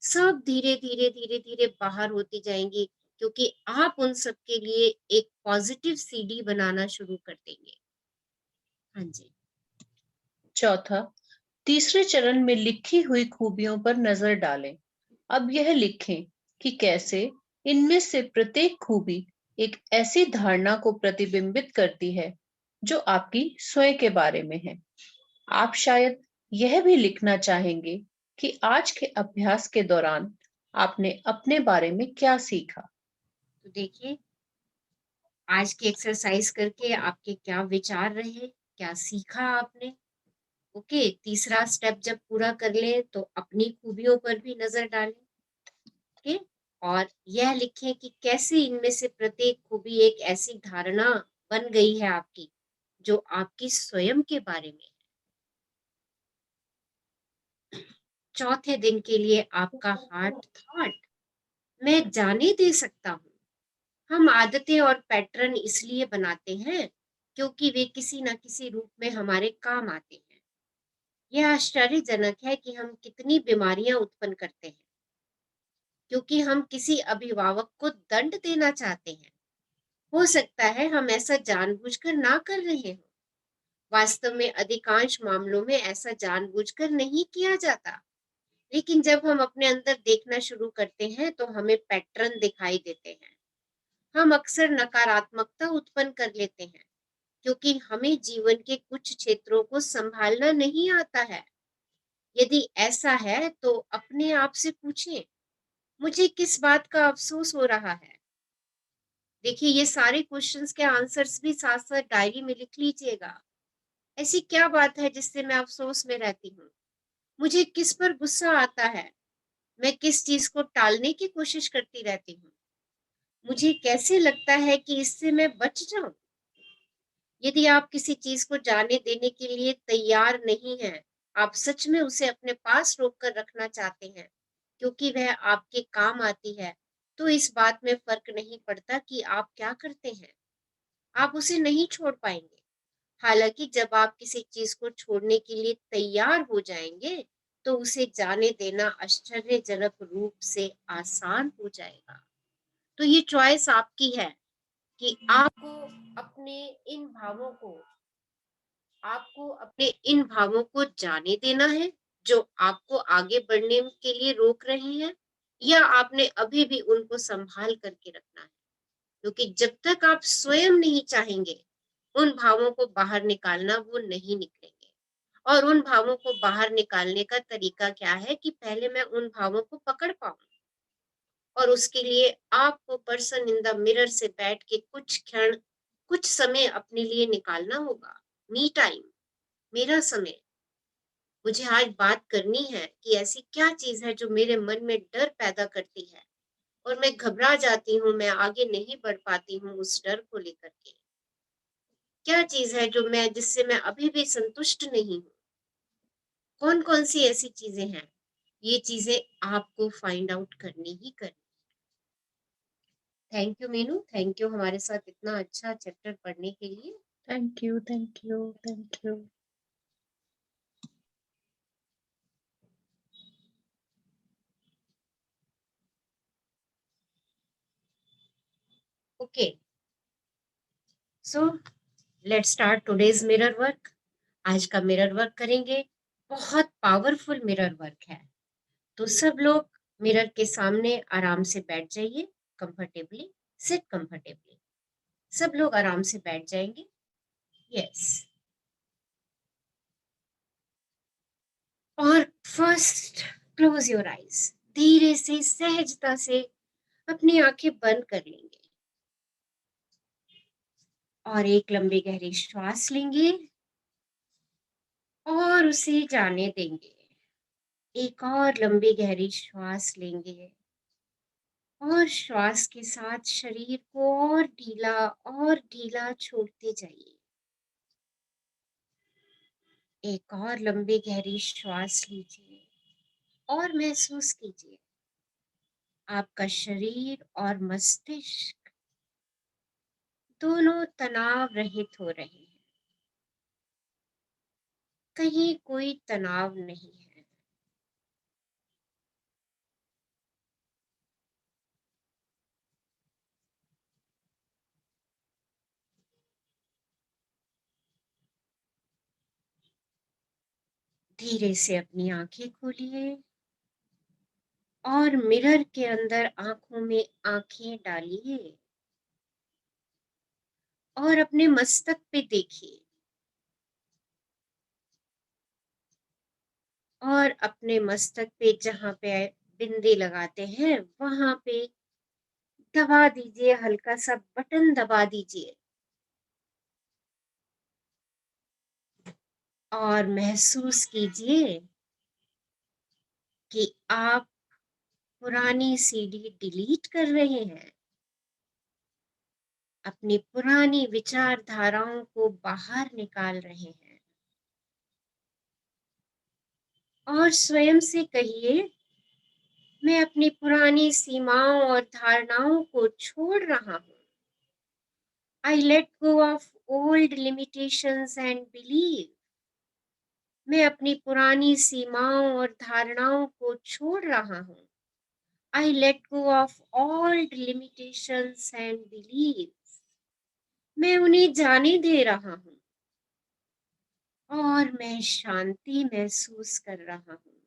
सब धीरे धीरे धीरे धीरे बाहर होती जाएंगी, क्योंकि आप उन सब के लिए एक पॉजिटिव सीडी बनाना शुरू कर देंगे। हाँ जी। चौथा, तीसरे चरण में लिखी हुई खूबियों पर नजर डालें। अब यह लिखें कि कैसे इनमें से प्रत्येक खूबी एक ऐसी धारणा को प्रतिबिंबित करती है जो आपकी स्वयं के बारे में है। आप शायद यह भी लिखना चाहेंगे कि आज के अभ्यास के दौरान आपने अपने बारे में क्या सीखा। तो देखिए, आज की एक्सरसाइज करके आपके क्या विचार रहे, क्या सीखा आपने। ओके, तीसरा स्टेप जब पूरा कर ले तो अपनी खूबियों पर भी नजर डालें। ओके, और यह लिखें कि कैसे इनमें से प्रत्येक खूबी एक ऐसी धारणा बन गई है आपकी जो आपकी स्वयं के बारे में है। चौथे दिन के लिए आपका हार्ट थॉट, मैं जाने दे सकता हूँ। हम आदतें और पैटर्न इसलिए बनाते हैं क्योंकि वे किसी ना किसी रूप में हमारे काम आते हैं। यह आश्चर्यजनक है कि हम कितनी बीमारियां उत्पन्न करते हैं क्योंकि हम किसी अभिभावक को दंड देना चाहते हैं। हो सकता है हम ऐसा जानबूझकर ना कर रहे हो। वास्तव में अधिकांश मामलों में ऐसा जानबूझकर नहीं किया जाता, लेकिन जब हम अपने अंदर देखना शुरू करते हैं तो हमें पैटर्न दिखाई देते हैं। हम अक्सर नकारात्मकता उत्पन्न कर लेते हैं क्योंकि हमें जीवन के कुछ क्षेत्रों को संभालना नहीं आता है। यदि ऐसा है तो अपने आप से पूछें, मुझे किस बात का अफसोस हो रहा है? देखिए, ये सारे क्वेश्चंस के आंसर्स भी साथ साथ डायरी में लिख लीजिएगा। ऐसी क्या बात है जिससे मैं अफसोस में रहती हूँ? मुझे किस पर गुस्सा आता है? मैं किस चीज को टालने की कोशिश करती रहती हूँ? मुझे कैसे लगता है कि इससे मैं बच जाऊं? यदि आप किसी चीज को जाने देने के लिए तैयार नहीं हैं, आप सच में उसे अपने पास रोक कर रखना चाहते हैं क्योंकि वह आपके काम आती है, तो इस बात में फर्क नहीं पड़ता कि आप क्या करते हैं, आप उसे नहीं छोड़ पाएंगे। हालांकि जब आप किसी चीज को छोड़ने के लिए तैयार हो जाएंगे, तो उसे जाने देना आश्चर्यजनक रूप से आसान हो जाएगा। तो ये चॉइस आपकी है कि आपको अपने इन भावों को जाने देना है जो आपको आगे बढ़ने के लिए रोक रहे हैं, या आपने अभी भी उनको संभाल करके रखना है। क्योंकि जब तक आप स्वयं नहीं चाहेंगे उन भावों को बाहर निकालना, वो नहीं निकलेंगे। और उन भावों को बाहर निकालने का तरीका क्या है कि पहले मैं उन भावों को पकड़ पाऊं, और उसके लिए आपको पर्सन इन द मिरर से बैठ के कुछ क्षण, कुछ समय अपने लिए निकालना होगा। मी टाइम, मेरा समय। मुझे आज बात करनी है कि ऐसी क्या चीज है जो मेरे मन में डर पैदा करती है और मैं घबरा जाती हूँ, मैं आगे नहीं बढ़ पाती हूँ उस डर को लेकर के। क्या चीज है जो जिससे मैं अभी भी संतुष्ट नहीं हूँ? कौन कौन सी ऐसी चीजें हैं? ये चीजें आपको फाइंड आउट करनी ही करनी। Thank you Meenu, thank you हमारे साथ इतना अच्छा चैप्टर पढ़ने के लिए। Thank you, thank you, thank you. Okay, so let's start today's mirror work. आज का मिरर वर्क करेंगे। बहुत पावरफुल मिरर वर्क है। तो सब लोग मिरर के सामने आराम से बैठ जाइए, कंफर्टेबली, सिट कंफर्टेबली। सब लोग आराम से बैठ जाएंगे। यस। और फर्स्ट क्लोज योर आईज। धीरे से, सहजता से अपनी आंखें बंद कर लेंगे और एक लंबी गहरी श्वास लेंगे और उसे जाने देंगे। एक और लंबी गहरी श्वास लेंगे और श्वास के साथ शरीर को और ढीला छोड़ते जाइए। एक और लंबी गहरी श्वास लीजिए और महसूस कीजिए आपका शरीर और मस्तिष्क दोनों तनाव रहित हो रहे हैं। कहीं कोई तनाव नहीं है। धीरे से अपनी आंखें खोलिए और मिरर के अंदर आंखों में आंखें डालिए और अपने मस्तक पे देखिए और अपने मस्तक पे जहां पे बिंदी लगाते हैं वहां पे दबा दीजिए, हल्का सा बटन दबा दीजिए और महसूस कीजिए कि आप पुरानी सीडी डिलीट कर रहे हैं, अपनी पुरानी विचारधाराओं को बाहर निकाल रहे हैं। और स्वयं से कहिए, मैं अपनी पुरानी सीमाओं और धारणाओं को छोड़ रहा हूं। I let go of old limitations and belief. मैं अपनी पुरानी सीमाओं और धारणाओं को छोड़ रहा हूँ। I let go of all limitations and beliefs. मैं उन्हें जाने दे रहा हूँ और मैं शांति महसूस कर रहा हूँ।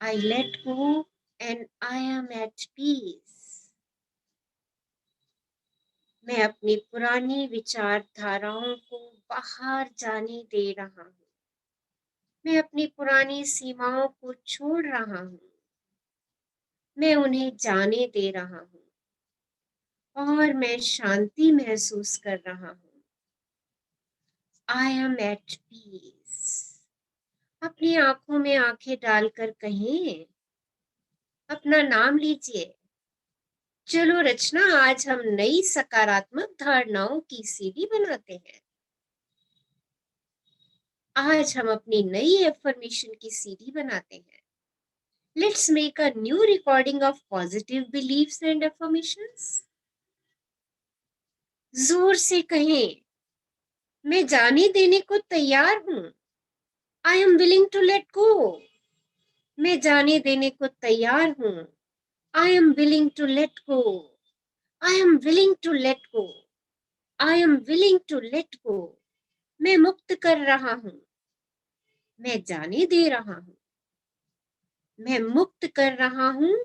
I let go and I am at peace. मैं अपनी पुरानी विचारधाराओं को बाहर जाने दे रहा हूँ। मैं अपनी पुरानी सीमाओं को छोड़ रहा हूँ। मैं उन्हें जाने दे रहा हूँ और मैं शांति महसूस कर रहा हूँ। I am at peace. अपनी आंखों में आंखें डालकर कहें, अपना नाम लीजिए। चलो रचना, आज हम नई सकारात्मक धारणाओं की सीढ़ी बनाते हैं। आज हम अपनी नई एफर्मेशन की सीढ़ी बनाते हैं। Let's make a new recording of positive beliefs and affirmations. जोर से कहें, मैं जाने देने को तैयार हूं। I am willing to let go. मैं जाने देने को तैयार हूं। I am willing to let go. I am willing to let go. I am willing to let go. मैं मुक्त कर रहा हूं। मैं जाने दे रहा हूं। मैं मुक्त कर रहा हूं।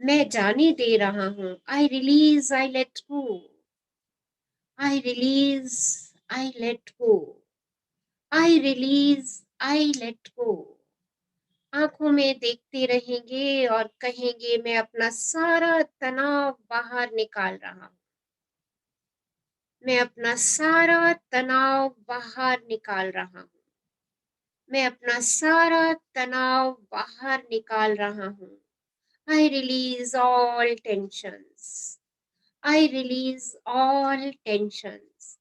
मैं जाने दे रहा हूं। I release, I let go. I release, I let go. I release, I let go. आंखों में देखते रहेंगे और कहेंगे, मैं अपना सारा तनाव बाहर निकाल रहा हूं। मैं अपना सारा तनाव बाहर निकाल रहा हूं। मैं अपना सारा तनाव बाहर निकाल रहा हूं। I release all tensions. I release all tensions.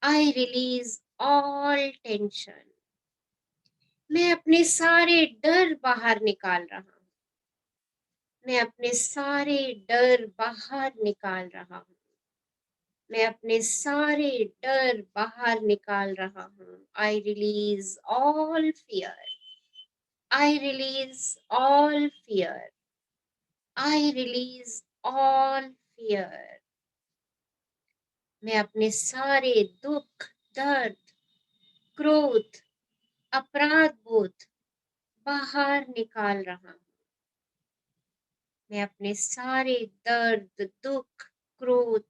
I release all tension. मैं अपने सारे डर बाहर निकाल रहा हूं। मैं अपने सारे डर बाहर निकाल रहा हूं। मैं अपने सारे डर बाहर निकाल रहा हूं। I release all fear. I release all fear. I release all fear. मैं अपने सारे दुख, दर्द, क्रोध, अपराध बोध बाहर निकाल रहा हूं। मैं अपने सारे दर्द, दुख, क्रोध,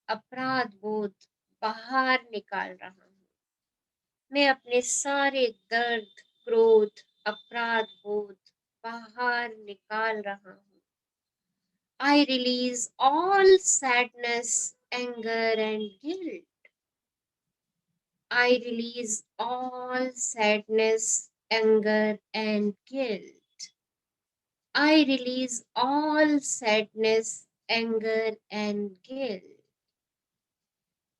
अपराध बोध बाहर निकाल रहा हूं। मैं अपने सारे दर्द, क्रोध, अपराध बोध बाहर निकाल रहा हूं। I release all sadness, anger and guilt. I release all sadness, anger and guilt. I release all sadness, anger and guilt.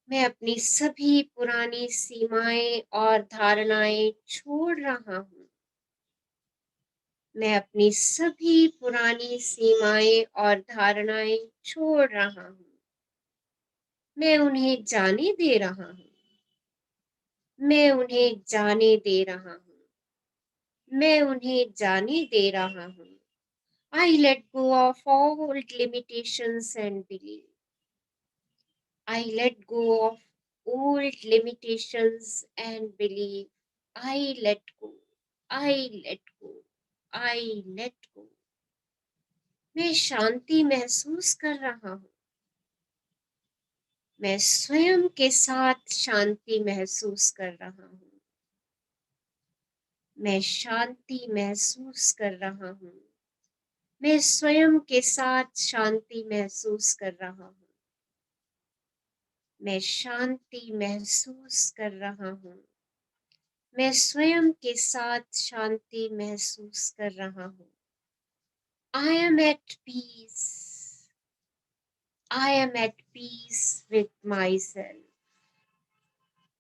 मैं अपनी सभी पुरानी सीमाएं और धारणाएं छोड़ रहा हूं। मैं अपनी सभी पुरानी सीमाएं और धारणाएं छोड़ रहा हूं। मैं उन्हें जाने दे रहा हूं। मैं उन्हें जाने दे रहा हूं। मैं उन्हें जाने दे रहा हूं। I let go of all limitations and beliefs. I let go of old limitations and belief. I let go. I let go. I let go. मैं शांति महसूस कर रहा हूं। मैं स्वयं के साथ शांति महसूस कर रहा हूं। मैं शांति महसूस कर रहा हूं। मैं स्वयं के साथ शांति महसूस कर रहा हूं। मैं शांति महसूस कर रहा हूं। मैं स्वयं के साथ शांति महसूस कर रहा हूं। I am at peace. I am at peace with myself.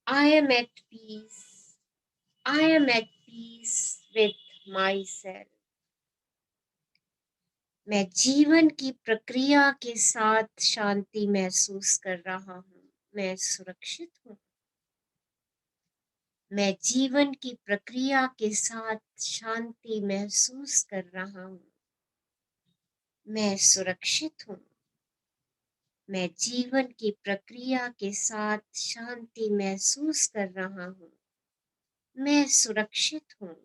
I am at peace. I am at peace with myself. मैं जीवन की प्रक्रिया के साथ शांति महसूस कर रहा हूं। मैं सुरक्षित हूं। मैं जीवन की प्रक्रिया के साथ शांति महसूस कर रहा हूँ। मैं सुरक्षित हूँ। मैं जीवन की प्रक्रिया के साथ शांति महसूस कर रहा हूँ। मैं सुरक्षित हूँ।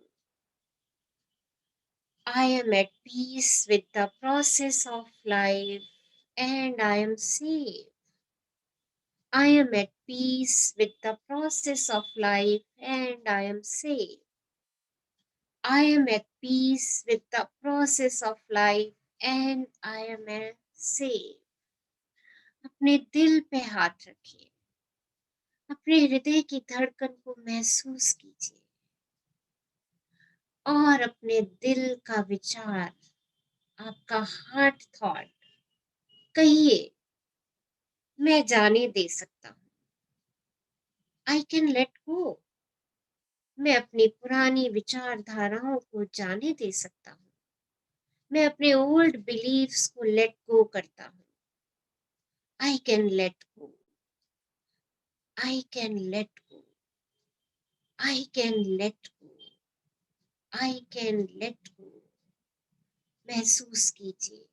I am at peace with the process of life and I am safe. I am at peace with the process of life and I am safe. I am at peace with the process of life and I am safe. अपने दिल पे हाथ रखिए, अपने हृदय की धड़कन को महसूस कीजिए और अपने दिल का विचार, आपका हार्ट थॉट कहिए, मैं जाने दे सकता हूँ। I can let go. मैं अपनी पुरानी विचारधाराओं को जाने दे सकता हूँ। मैं अपने ओल्ड बिलीव्स को लेट गो करता हूँ। I can let go. I can let go. I can let go. I can let go. महसूस कीजिए,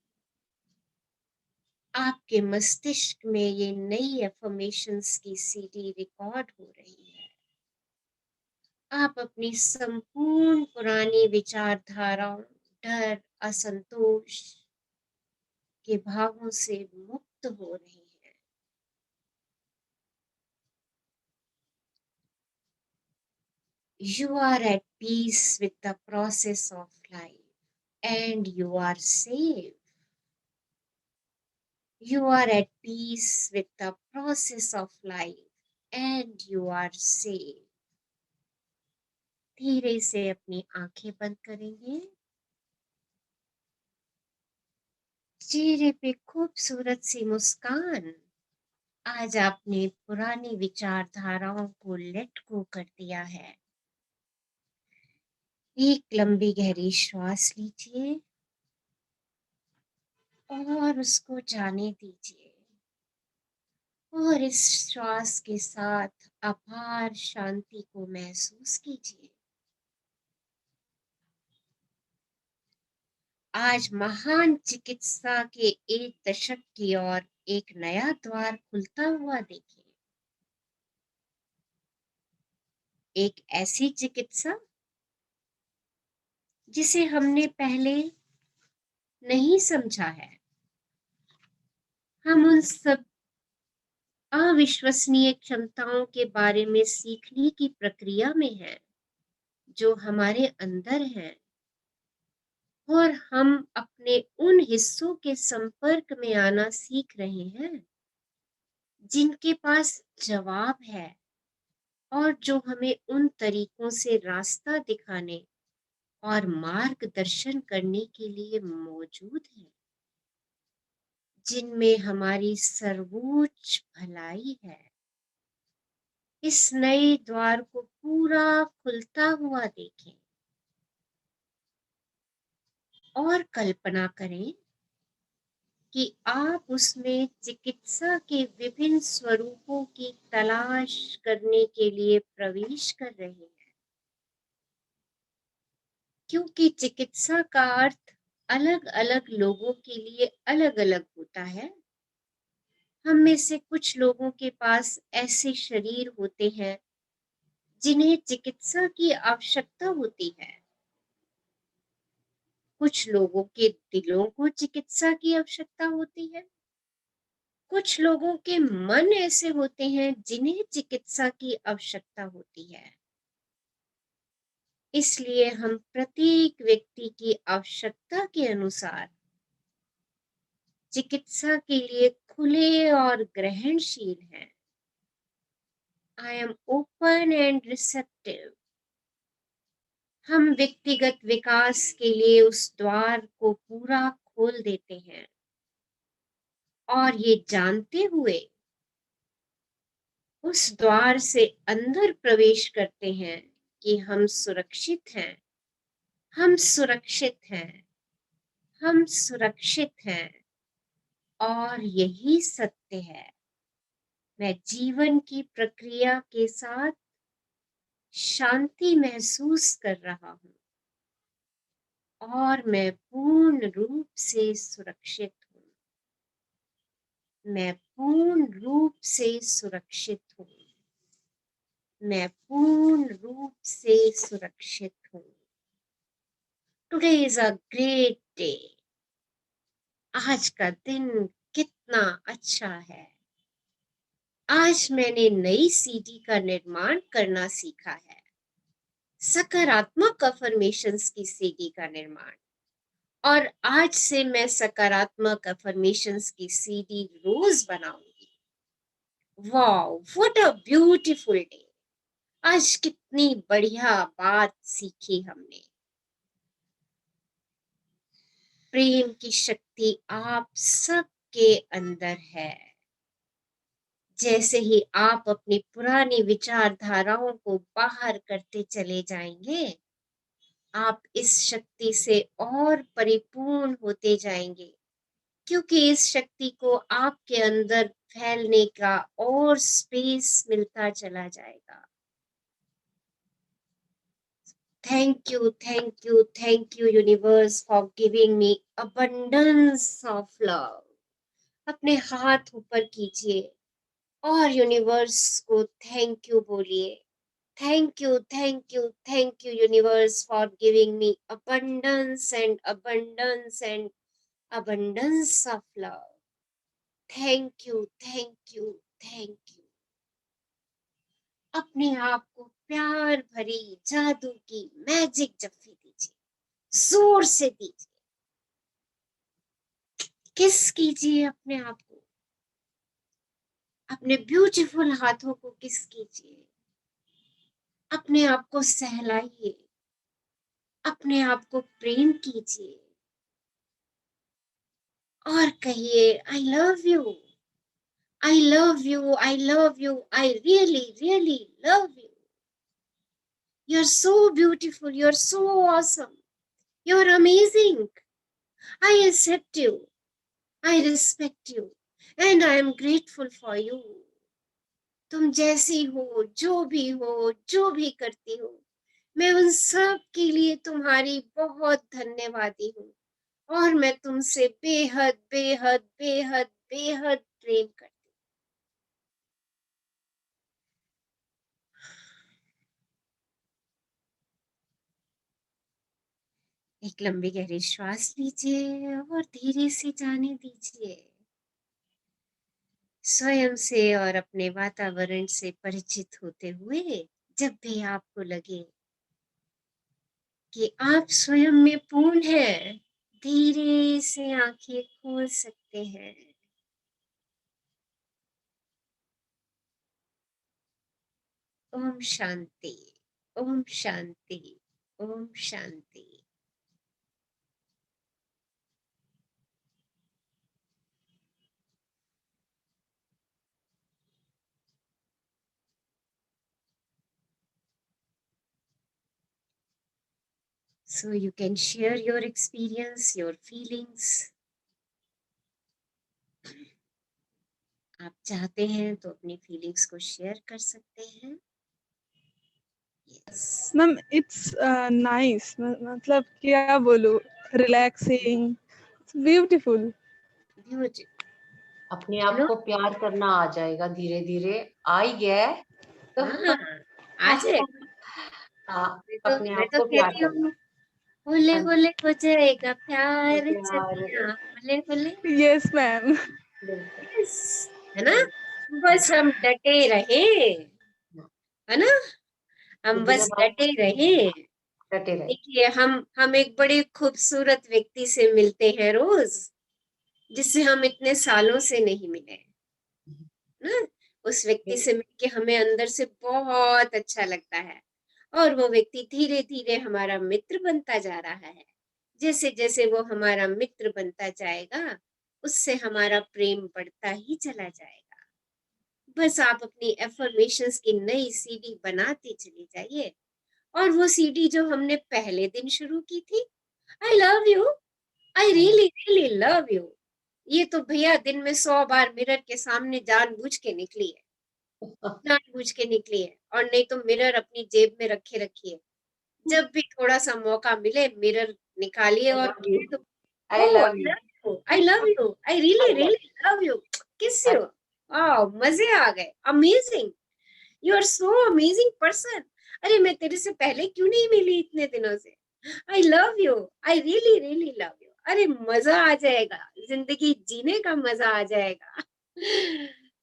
आपके मस्तिष्क में ये नई अफर्मेशंस की सीडी रिकॉर्ड हो रही है। आप अपनी संपूर्ण पुरानी विचारधाराओं, डर, असंतोष के भावों से मुक्त हो रही हैं। You are at peace with the process of life and you are safe. You are at peace with the process of life and you are safe. धीरे से अपनी आंखें बंद करेंगे। चेहरे पे खूबसूरत सी मुस्कान। आज आपने पुरानी विचारधाराओं को लेट गो कर दिया है। एक लंबी गहरी श्वास लीजिए और उसको जाने दीजिए और इस श्वास के साथ अपार शांति को महसूस कीजिए। आज महान चिकित्सा के एक दशक की ओर एक नया द्वार खुलता हुआ देखिए। एक ऐसी चिकित्सा जिसे हमने पहले नहीं समझा है। हम उन सब अविश्वसनीय क्षमताओं के बारे में सीखने की प्रक्रिया में हैं, जो हमारे अंदर हैं, और हम अपने उन हिस्सों के संपर्क में आना सीख रहे हैं जिनके पास जवाब है और जो हमें उन तरीकों से रास्ता दिखाने और मार्गदर्शन करने के लिए मौजूद है जिनमें हमारी सर्वोच्च भलाई है। इस नए द्वार को पूरा खुलता हुआ देखें और कल्पना करें कि आप उसमें चिकित्सा के विभिन्न स्वरूपों की तलाश करने के लिए प्रवेश कर रहे हैं, क्योंकि चिकित्सा का अर्थ अलग अलग लोगों के लिए अलग अलग होता है। हम में से कुछ लोगों के पास ऐसे शरीर होते हैं जिन्हें चिकित्सा की आवश्यकता होती है। कुछ लोगों के दिलों को चिकित्सा की आवश्यकता होती है। कुछ लोगों के मन ऐसे होते हैं जिन्हें चिकित्सा की आवश्यकता होती है। इसलिए हम प्रत्येक व्यक्ति की आवश्यकता के अनुसार चिकित्सा के लिए खुले और ग्रहणशील हैं। I am open and receptive. हम व्यक्तिगत विकास के लिए उस द्वार को पूरा खोल देते हैं और ये जानते हुए उस द्वार से अंदर प्रवेश करते हैं कि हम सुरक्षित हैं, हम सुरक्षित हैं, हम सुरक्षित हैं और यही सत्य है। मैं जीवन की प्रक्रिया के साथ शांति महसूस कर रहा हूँ और मैं पूर्ण रूप से सुरक्षित हूँ। मैं पूर्ण रूप से सुरक्षित हूँ। मैं पूर्ण रूप से सुरक्षित हूँ। Today is a great day. आज का दिन कितना अच्छा है। आज मैंने नई सीढ़ी का निर्माण करना सीखा है। सकारात्मक अफर्मेशंस की सीढ़ी का निर्माण, और आज से मैं सकारात्मक अफर्मेशंस की सीढ़ी रोज बनाऊंगी। Wow, what a beautiful day. आज कितनी बढ़िया बात सीखी हमने। प्रेम की शक्ति आप सबके अंदर है। जैसे ही आप अपनी पुरानी विचारधाराओं को बाहर करते चले जाएंगे, आप इस शक्ति से और परिपूर्ण होते जाएंगे, क्योंकि इस शक्ति को आपके अंदर फैलने का और स्पेस मिलता चला जाएगा। Thank you, thank you, thank you universe for giving me abundance of love. अपने हाथ ऊपर कीजिए और यूनिवर्स को थैंक यू बोलिए। Thank you, thank you, thank you universe for giving me abundance and abundance and abundance of love. Thank you, thank you, thank you. अपने आप को प्यार भरी जादू की मैजिक जफ्फी दीजिए, जोर से दीजिए। किस कीजिए अपने आप को, अपने ब्यूटीफुल हाथों को किस कीजिए। अपने आप को सहलाइए, अपने आप को प्रेम कीजिए और कहिए आई love you, I love you, I love you, I really really love you. You're so beautiful, you're so awesome, you're amazing. I accept you, I respect you, and I am grateful for you. तुम जैसी हो, जो भी करती हो, मैं उन सब के लिए तुम्हारी बहुत धन्यवादी हूँ और मैं तुमसे बेहद बेहद बेहद बेहद प्रेम करती हूँ। एक लंबी गहरी श्वास लीजिए और धीरे से जाने दीजिए। स्वयं से और अपने वातावरण से परिचित होते हुए जब भी आपको लगे कि आप स्वयं में पूर्ण हैं, धीरे से आंखें खोल सकते हैं। Om Shanti, Om Shanti, Om Shanti. So you can share your experience, your feelings. आप चाहते हैं तो अपनी फीलिंग्स को शेयर कर सकते हैं। Yes. मैम इट्स नाइस, मतलब क्या बोलूं, रिलैक्सिंग, ब्यूटीफुल। अपने आप को प्यार करना आ जाएगा, धीरे धीरे आ ही गया है तो आ जाएगा। अपने मैं आप तो को प्यार कहती करना। हूँ, होले होले हो जाएगा प्यार, चलिया होले होले। Yes ma'am. है ना, बस हम डटे रहे, है ना, हम बस डटे रहे। देखिए हम एक बड़े खूबसूरत व्यक्ति से मिलते हैं रोज, जिससे हम इतने सालों से नहीं मिले ना। उस व्यक्ति से मिलके हमें अंदर से बहुत अच्छा लगता है और वो व्यक्ति धीरे धीरे हमारा मित्र बनता जा रहा है। जैसे जैसे वो हमारा मित्र बनता जाएगा, उससे हमारा प्रेम बढ़ता ही चला जाएगा। बस आप अपनी एफर्मेशंस की नई सीढ़ी बनाते चले जाइए, और वो सीढ़ी जो हमने पहले दिन शुरू की थी, आई love you, I really really love you, ये तो भैया दिन में 100 बार मिरर के सामने जानबूझ के निकली है। जानबूझ के निकली है, और नहीं तो मिरर अपनी जेब में रखे रखिए, जब भी थोड़ा सा मौका मिले मिरर निकालिए और I love you, I love you, I really really love you, kiss you, wow मजे आ गए, amazing, you are so amazing person, अरे मैं तेरे से पहले क्यों नहीं मिली इतने दिनों से, आई love you, I really really love you, अरे मजा आ जाएगा, जिंदगी जीने का मजा आ जाएगा।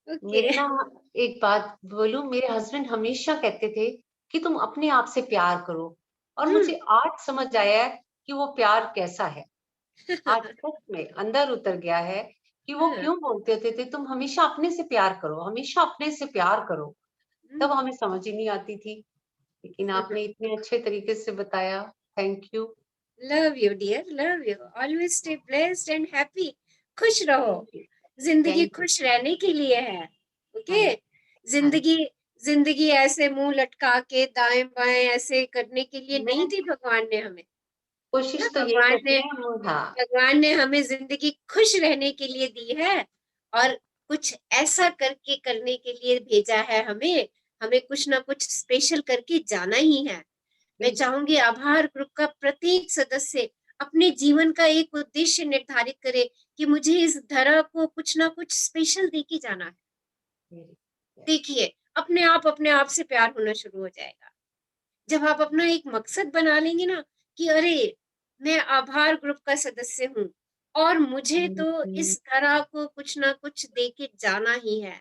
मेरे ओके। ना एक बात बोलूं, मेरे हस्बैंड हमेशा कहते थे कि तुम अपने आप से प्यार करो, और मुझे आज समझ आया है कि वो प्यार कैसा है। आज सच में अंदर उतर गया है कि वो क्यों बोलते होते थे तुम हमेशा अपने से प्यार करो, हमेशा अपने से प्यार करो। तब हमें समझ ही नहीं आती थी, लेकिन आपने इतने अच्छे तरीके से बताया, thank you. Love you dear, love you, always stay blessed and happy, खुश रहो, जिंदगी Thank you. खुश रहने के लिए है, ओके। हाँ, जिंदगी जिंदगी ऐसे मुंह लटका के दाएं बाएं ऐसे करने के लिए नहीं दी भगवान ने हमें, कोशिश तो यही भगवान करते ने हैं हम। हाँ, भगवान ने हमें जिंदगी खुश रहने के लिए दी है, और कुछ ऐसा करके करने के लिए भेजा है हमें, हमें कुछ ना कुछ स्पेशल करके जाना ही है। मैं चाहूंगी आभार ग्रुप का प्रत्येक सदस्य अपने जीवन का एक उद्देश्य निर्धारित करे कि मुझे इस धरा को कुछ ना कुछ स्पेशल देके जाना है। देखिए अपने आप से प्यार होना शुरू हो जाएगा, जब आप अपना एक मकसद बना लेंगे ना कि अरे मैं आभार ग्रुप का सदस्य हूँ और मुझे तो इस धरा को कुछ ना कुछ देके जाना ही है,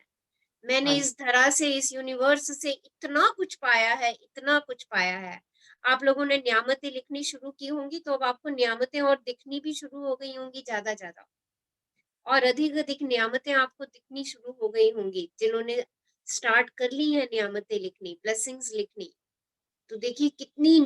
मैंने इस धरा से इस यूनिवर्स से इतना कुछ पाया है, इतना कुछ पाया है। आप लोगों ने नियामतें लिखनी शुरू की होंगी तो अब आपको नियामतें और दिखनी भी शुरू हो गई होंगी, ज्यादा ज्यादा और अधिक अधिक नियामतें आपको दिखनी शुरू हो गई होंगी। जिन्होंने स्टार्ट कर ली है नियामतें लिखनी, ब्लेसिंग्स लिखनी, तो देखिए कितनी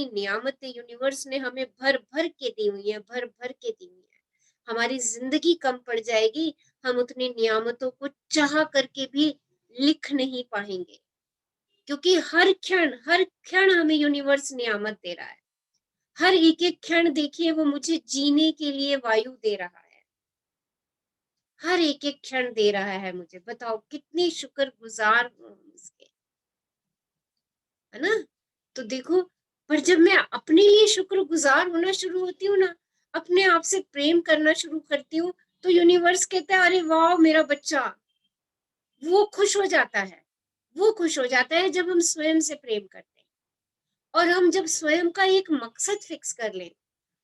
नियामतें यूनिवर्स ने हमें भर भर के दी हुई है, भर भर के दी हुई है। हमारी जिंदगी कम पड़ जाएगी, हम उतनी नियामतों को चाह करके भी लिख नहीं पाएंगे, क्योंकि हर क्षण हमें यूनिवर्स नियामत दे रहा है, हर एक एक क्षण देखिए वो मुझे जीने के लिए वायु दे रहा है, हर एक एक क्षण दे रहा है मुझे, बताओ कितनी शुक्रगुजार हूँ उसके, है ना। तो देखो, पर जब मैं अपने लिए शुक्रगुजार होना शुरू होती हूँ ना, अपने आप से प्रेम करना शुरू करती हूँ, तो यूनिवर्स कहता है अरे वाह मेरा बच्चा, वो खुश हो जाता है, वो खुश हो जाता है जब हम स्वयं से प्रेम करते हैं, और हम जब स्वयं का एक मकसद फिक्स कर लें,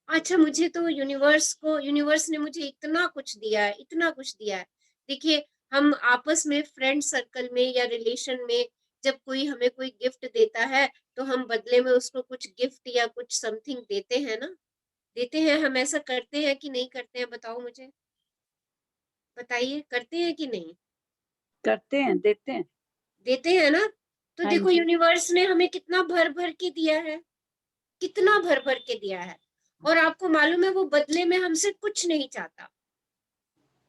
अच्छा मुझे तो यूनिवर्स ने मुझे इतना कुछ दिया है, इतना कुछ दिया है। देखिए हम आपस में फ्रेंड सर्कल में या रिलेशन में जब कोई हमें कोई गिफ्ट देता है तो हम बदले में उसको कुछ गिफ्ट या कुछ समथिंग देते हैं ना, देते हैं, हम ऐसा करते हैं कि नहीं करते हैं, बताओ मुझे, बताइए करते हैं कि नहीं? करते हैं, देते हैं ना। तो हाँ देखो जी। यूनिवर्स ने हमें कितना भर भर के दिया है, कितना भर भर के दिया है, और आपको मालूम है वो बदले में हमसे कुछ नहीं चाहता,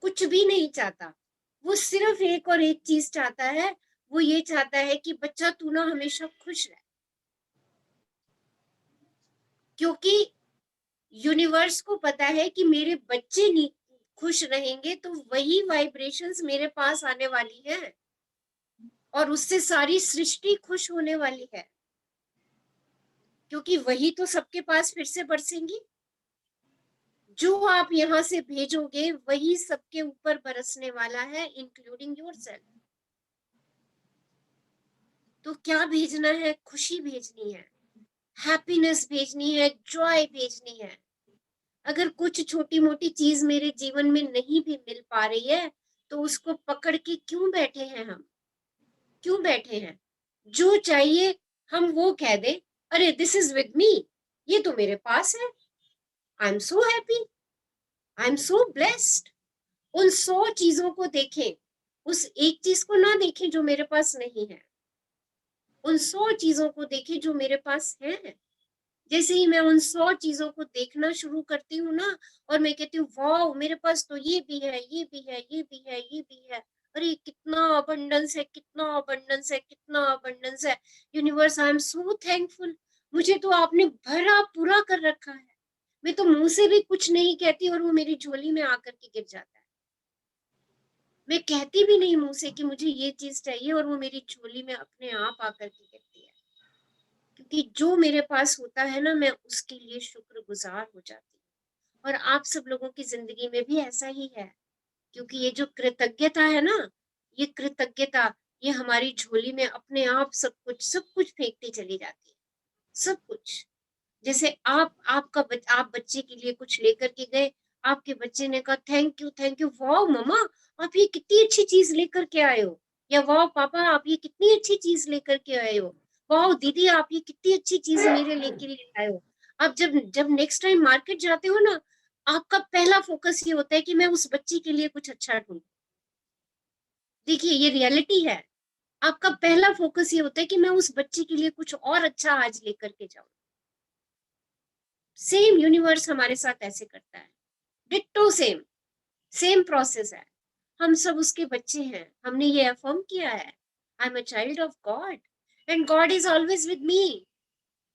कुछ भी नहीं चाहता, वो सिर्फ एक और एक चीज चाहता है, वो ये चाहता है कि बच्चा तू ना हमेशा खुश रहे, क्योंकि यूनिवर्स को पता है कि मेरे बच्चे नहीं खुश रहेंगे तो वही वाइब्रेशंस मेरे पास आने वाली है और उससे सारी सृष्टि खुश होने वाली है, क्योंकि वही तो सबके पास फिर से बरसेंगी, जो आप यहाँ से भेजोगे वही सबके ऊपर बरसने वाला है, इंक्लूडिंग योरसेल्फ। तो क्या भेजना है? खुशी भेजनी है, हैप्पीनेस भेजनी है, जॉय भेजनी है। अगर कुछ छोटी मोटी चीज मेरे जीवन में नहीं भी मिल पा रही है तो उसको पकड़ के क्यों बैठे हैं हम, क्यों बैठे हैं? जो चाहिए हम वो कह दे, अरे दिस इज विद मी, ये तो मेरे पास है, I am so happy, I am so blessed. उन 100 चीजों को देखें, उस एक चीज को ना देखें जो मेरे पास नहीं है, उन 100 चीजों को देखें जो मेरे पास है। जैसे ही मैं उन 100 चीजों को देखना शुरू करती हूँ ना, और मैं कहती हूँ वाह मेरे पास तो ये भी है, ये भी है, ये भी है, ये भी है, अरे कितना अबंडेंस है, कितना अबंडेंस है, कितना अबंडेंस है, universe I am so thankful, मुझे तो आपने भरा पूरा कर रखा है, मैं तो मुंह से भी कुछ नहीं कहती और वो मेरी झोली में आकर के गिर जाता है। मैं कहती भी नहीं मुंह से कि मुझे ये चीज चाहिए, और वो मेरी झोली में अपने आप आकर के कहती है। क्योंकि जो मेरे पास होता है ना, मैं उसके लिए शुक्रगुजार हो जाती हूँ। और आप सब लोगों की जिंदगी में भी ऐसा ही है, क्योंकि ये जो कृतज्ञता है ना, ये कृतज्ञता, ये हमारी झोली में अपने आप सब कुछ फेंकती चली जाती है, सब कुछ। जैसे आप बच्चे के लिए कुछ लेकर के गए, आपके बच्चे ने कहा थैंक यू, वाह मम्मा आप ये कितनी अच्छी चीज लेकर के आए हो, या वाह पापा आप ये कितनी अच्छी चीज लेकर के आए हो, वाह दीदी आप ये कितनी अच्छी चीज मेरे लेके ले आए हो। आप जब जब नेक्स्ट टाइम मार्केट जाते हो ना, आपका पहला फोकस ये होता है कि मैं उस बच्ची के लिए कुछ अच्छा ढूंढूं। देखिए ये रियलिटी है, आपका पहला फोकस ये होता है कि मैं उस बच्ची के लिए कुछ और अच्छा आज लेकर के जाऊं। सेम यूनिवर्स हमारे साथ ऐसे करता है, डिट्टो सेम प्रोसेस है। हम सब उसके बच्चे हैं, हमने ये अफर्म किया है, I am a child of God and God is always with me.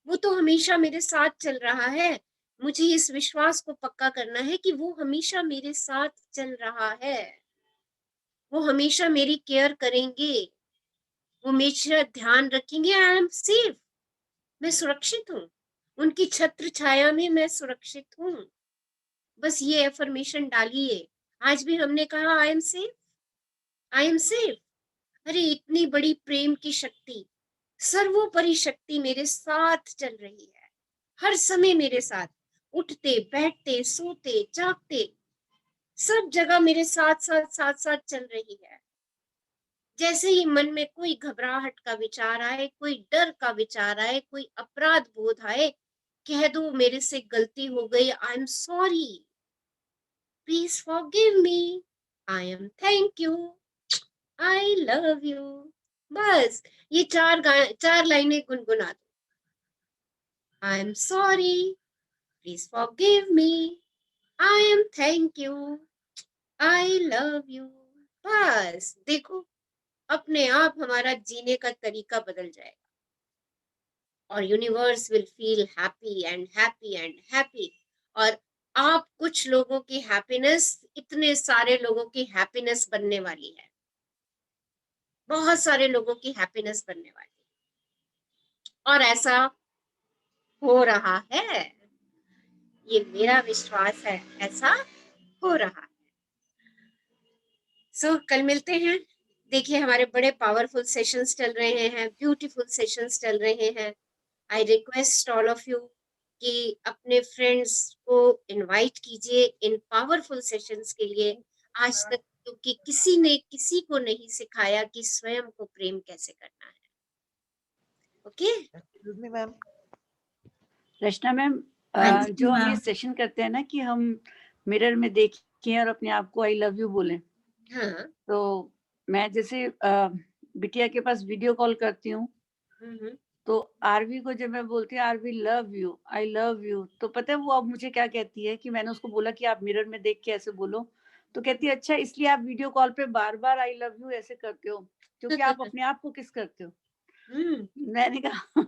वो तो हमेशा मेरे साथ चल रहा है। मुझे इस विश्वास को पक्का करना है कि वो हमेशा मेरे साथ चल रहा है, वो हमेशा मेरी केयर करेंगे, वो हमेशा ध्यान रखेंगे। आई एम सेफ, मैं सुरक्षित हूँ, उनकी छत्र छाया में मैं सुरक्षित हूँ। बस ये एफर्मेशन डालिए। आज भी हमने कहा I am safe, I am safe. अरे इतनी बड़ी प्रेम की शक्ति, सर्वोपरि शक्ति मेरे साथ चल रही है, हर समय मेरे साथ, उठते बैठते सोते जागते सब जगह मेरे साथ चल रही है। जैसे ही मन में कोई घबराहट का विचार आए, कोई डर का विचार आए, कोई अपराध बोध आए, कह दो मेरे से गलती हो गई, I am sorry, please forgive me, I am thank you, I love you. बस ये चार लाइनें गुनगुना दो। I am sorry, please forgive me, I am thank you, I love you. बस देखो अपने आप हमारा जीने का तरीका बदल जाएगा, और universe will feel happy and happy and happy. और आप कुछ लोगों की हैप्पीनेस इतने सारे लोगों की हैप्पीनेस बनने वाली है, बहुत सारे लोगों की हैप्पीनेस बनने वाली है, और ऐसा हो रहा है, ये मेरा विश्वास है, ऐसा हो रहा है। सो कल मिलते हैं। देखिए हमारे बड़े पावरफुल सेशंस चल रहे हैं, ब्यूटीफुल सेशंस चल रहे हैं। I request all of you कि अपने फ्रेंड्स को इनवाइट कीजिए इन पावरफुल सेशंस के लिए। आज तक क्योंकि किसी ने किसी को नहीं सिखाया कि स्वयं को प्रेम कैसे करना है। ओके मैम, रचना मैम, जो हम ये सेशन करते हैं ना कि हम मिरर में देखें और अपने आप को आई लव यू बोलें। हाँ। तो मैं जैसे बिटिया के पास वीडियो कॉल करती हूँ, तो आरवी को जब मैं बोलती हूँ Aarvi love you, I love you, तो पता है वो अब मुझे क्या कहती है कि मैंने उसको बोला कि आप मिरर में देख के ऐसे बोलो, तो कहती है अच्छा इसलिए आप वीडियो कॉल पे बार बार आई लव यू ऐसे करते हो क्योंकि आप अपने आप को किस करते हो। मैंने कहा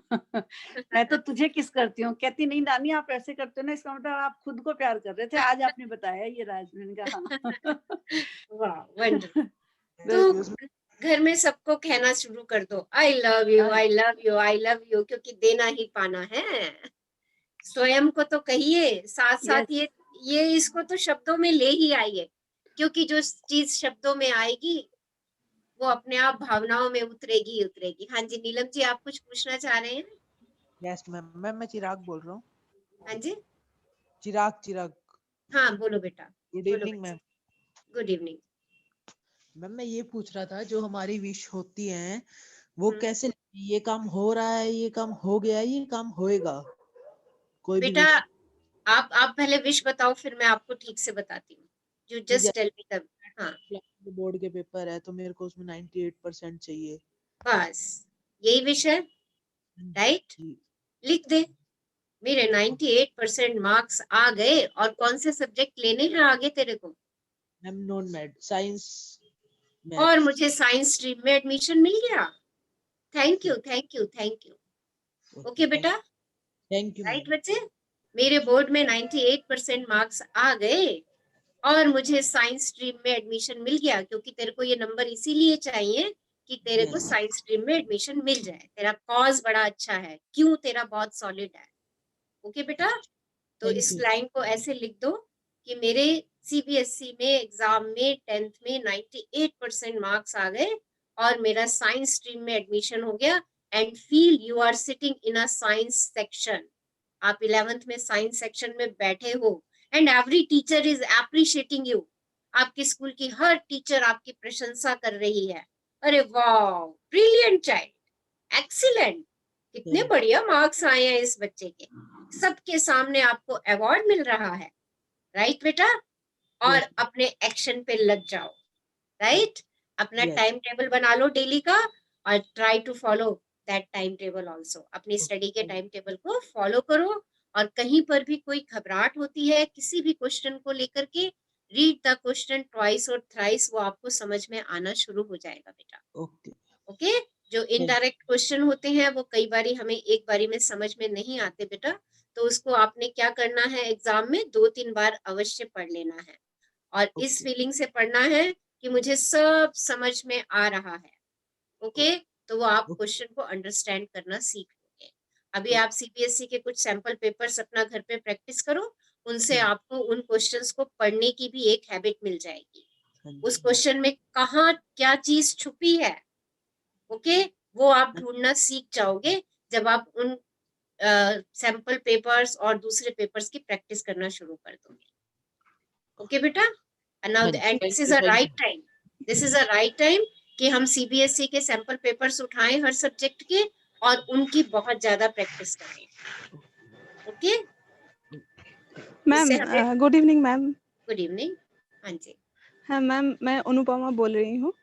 मैं तो तुझे किस करती हूँ। कहती नहीं नानी आप ऐसे करते हो ना, इसका मतलब आप खुद को प्यार कर रहे थे, आज आपने बताया ये राज। मैंने कहा वाह वंडरफुल। तो घर में सबको कहना शुरू कर दो आई love you, I love you, I love you, क्योंकि देना ही पाना है। स्वयं को तो कहिए, साथ साथ ये इसको तो शब्दों में ले ही आइए, क्योंकि जो चीज शब्दों में आएगी वो अपने आप भावनाओं में उतरेगी उतरेगी। हाँ जी नीलम जी, आप कुछ पूछना चाह रहे हैं? यस मैम, मैं चिराग बोल रहा हूँ। हाँ जी चिराग। हाँ बोलो बेटा। Good evening ma'am. Good evening ma'am. मैं ये पूछ रहा था जो हमारी विश होती है वो कैसे, ये काम हो रहा है, ये काम हो गया, ये काम होएगा, कोई बेटा आप पहले विश बताओ, फिर मैं आपको ठीक से बताती हूँ। You just tell me the. हाँ बोर्ड के पेपर है तो मेरे को उसमें 98% चाहिए, बस यही विश है, राइट? लिख दे मेरे 98% मार्क्स आ गए। और कौन से सब्जेक्ट लेने हैं आगे तेरे को? मैम नॉन मैथ, साइंस, और मुझे साइंस स्ट्रीम में एडमिशन मिल गया। Thank you thank you thank you. Okay बेटा, थैंक यू। राइट बच्चे, मेरे बोर्ड में 98% मार्क्स आ गए और मुझे साइंस स्ट्रीम में एडमिशन मिल गया, क्योंकि तेरे को ये नंबर इसीलिए चाहिए कि तेरे को Yes. साइंस स्ट्रीम में एडमिशन मिल जाए, तेरा कॉज बड़ा अच्छा है, क्यों तेरा बहुत सॉलिड है। ओके बेटा, तो Thank इस you. लाइन को ऐसे लिख दो कि मेरे सीबीएसई में एग्जाम में 10th में 98% मार्क्स आ गए और मेरा साइंस स्ट्रीम में एडमिशन हो गया, and feel you are sitting in a science section. आप 11th में साइंस सेक्शन में बैठे हो, and every teacher is appreciating you. आपके स्कूल की हर टीचर आपकी प्रशंसा कर रही है। अरे वाह, ब्रिलियंट चाइल्ड, एक्सीलेंट, कितने Yes. बढ़िया मार्क्स आए हैं इस बच्चे के। सबके सामने आपको अवार्ड मिल रहा है, राइट बेटा? और Yes. अपने एक्शन पे लग जाओ, राइट? अपना Yes. टाइम टेबल बना लो डेली का, और try to follow that time table also. अपनी स्टडी के टाइम टेबल को फॉलो करो, और कहीं पर भी कोई घबराहट होती है किसी भी क्वेश्चन को लेकर के, रीड द क्वेश्चन ट्वाइस और थ्राइस, वो आपको समझ में आना शुरू हो जाएगा बेटा। Okay. ओके? जो इनडायरेक्ट क्वेश्चन होते हैं वो कई बारी हमें एक बारी में समझ में नहीं आते बेटा, तो उसको आपने क्या करना है, एग्जाम में 2-3 बार अवश्य पढ़ लेना है, और इस फीलिंग से पढ़ना है कि मुझे सब समझ में आ रहा है। ओके? तो वो आप क्वेश्चन को अंडरस्टैंड करना सीख लोगे। अभी आप सीबीएसई के कुछ सैंपल पेपर्स अपना घर पे प्रैक्टिस करो, उनसे आपको उन क्वेश्चंस को पढ़ने की भी एक हैबिट मिल जाएगी। उस क्वेश्चन में कहाँ क्या चीज छुपी है, ओके, वो आप ढूंढना सीख जाओगे जब आप उन सैंपल पेपर्स और दूसरे पेपर्स की प्रैक्टिस करना शुरू कर दोगे। ओके बेटा, and this is a right time, this is a right time कि हम सीबीएसई के सैंपल पेपर्स उठाएं हर सब्जेक्ट के, और उनकी बहुत ज्यादा प्रैक्टिस करें। Okay ma'am, good evening ma'am. Good evening. हाँ जी। हाँ मैम, मैं अनुपमा बोल रही हूँ।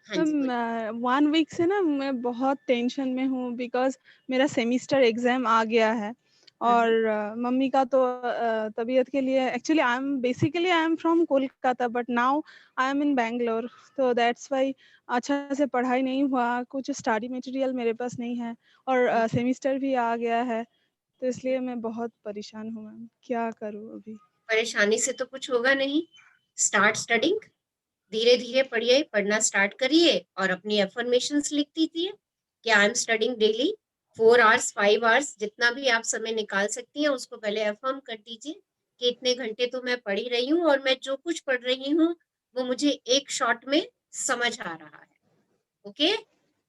हाँ जी, मैम 1 वीक से ना मैं बहुत टेंशन में हूँ, बिकॉज मेरा सेमिस्टर एग्जाम आ गया है, और मम्मी का तो तबीयत के लिए, actually I am from Kolkata, but now I am in Bangalore, तो दैट्स वाई अच्छा से पढ़ाई नहीं हुआ, कुछ स्टडी मटेरियल मेरे पास नहीं है, और सेमिस्टर भी आ गया है, तो इसलिए मैं बहुत परेशान हूँ मैम, क्या करूँ अभी? परेशानी से तो कुछ होगा नहीं, स्टार्ट स्टडिंग, धीरे धीरे पढ़िए, पढ़ना स्टार्ट करिए, और अपनी अफर्मेशंस लिख दीजिए कि I am studying daily 4 hours 5 hours, जितना भी आप समय निकाल सकती हैं उसको पहले अफर्म कर दीजिए कि इतने घंटे तो मैं पढ़ ही रही हूँ, और मैं जो कुछ पढ़ रही हूँ वो मुझे एक शॉट में समझ आ रहा है। ओके,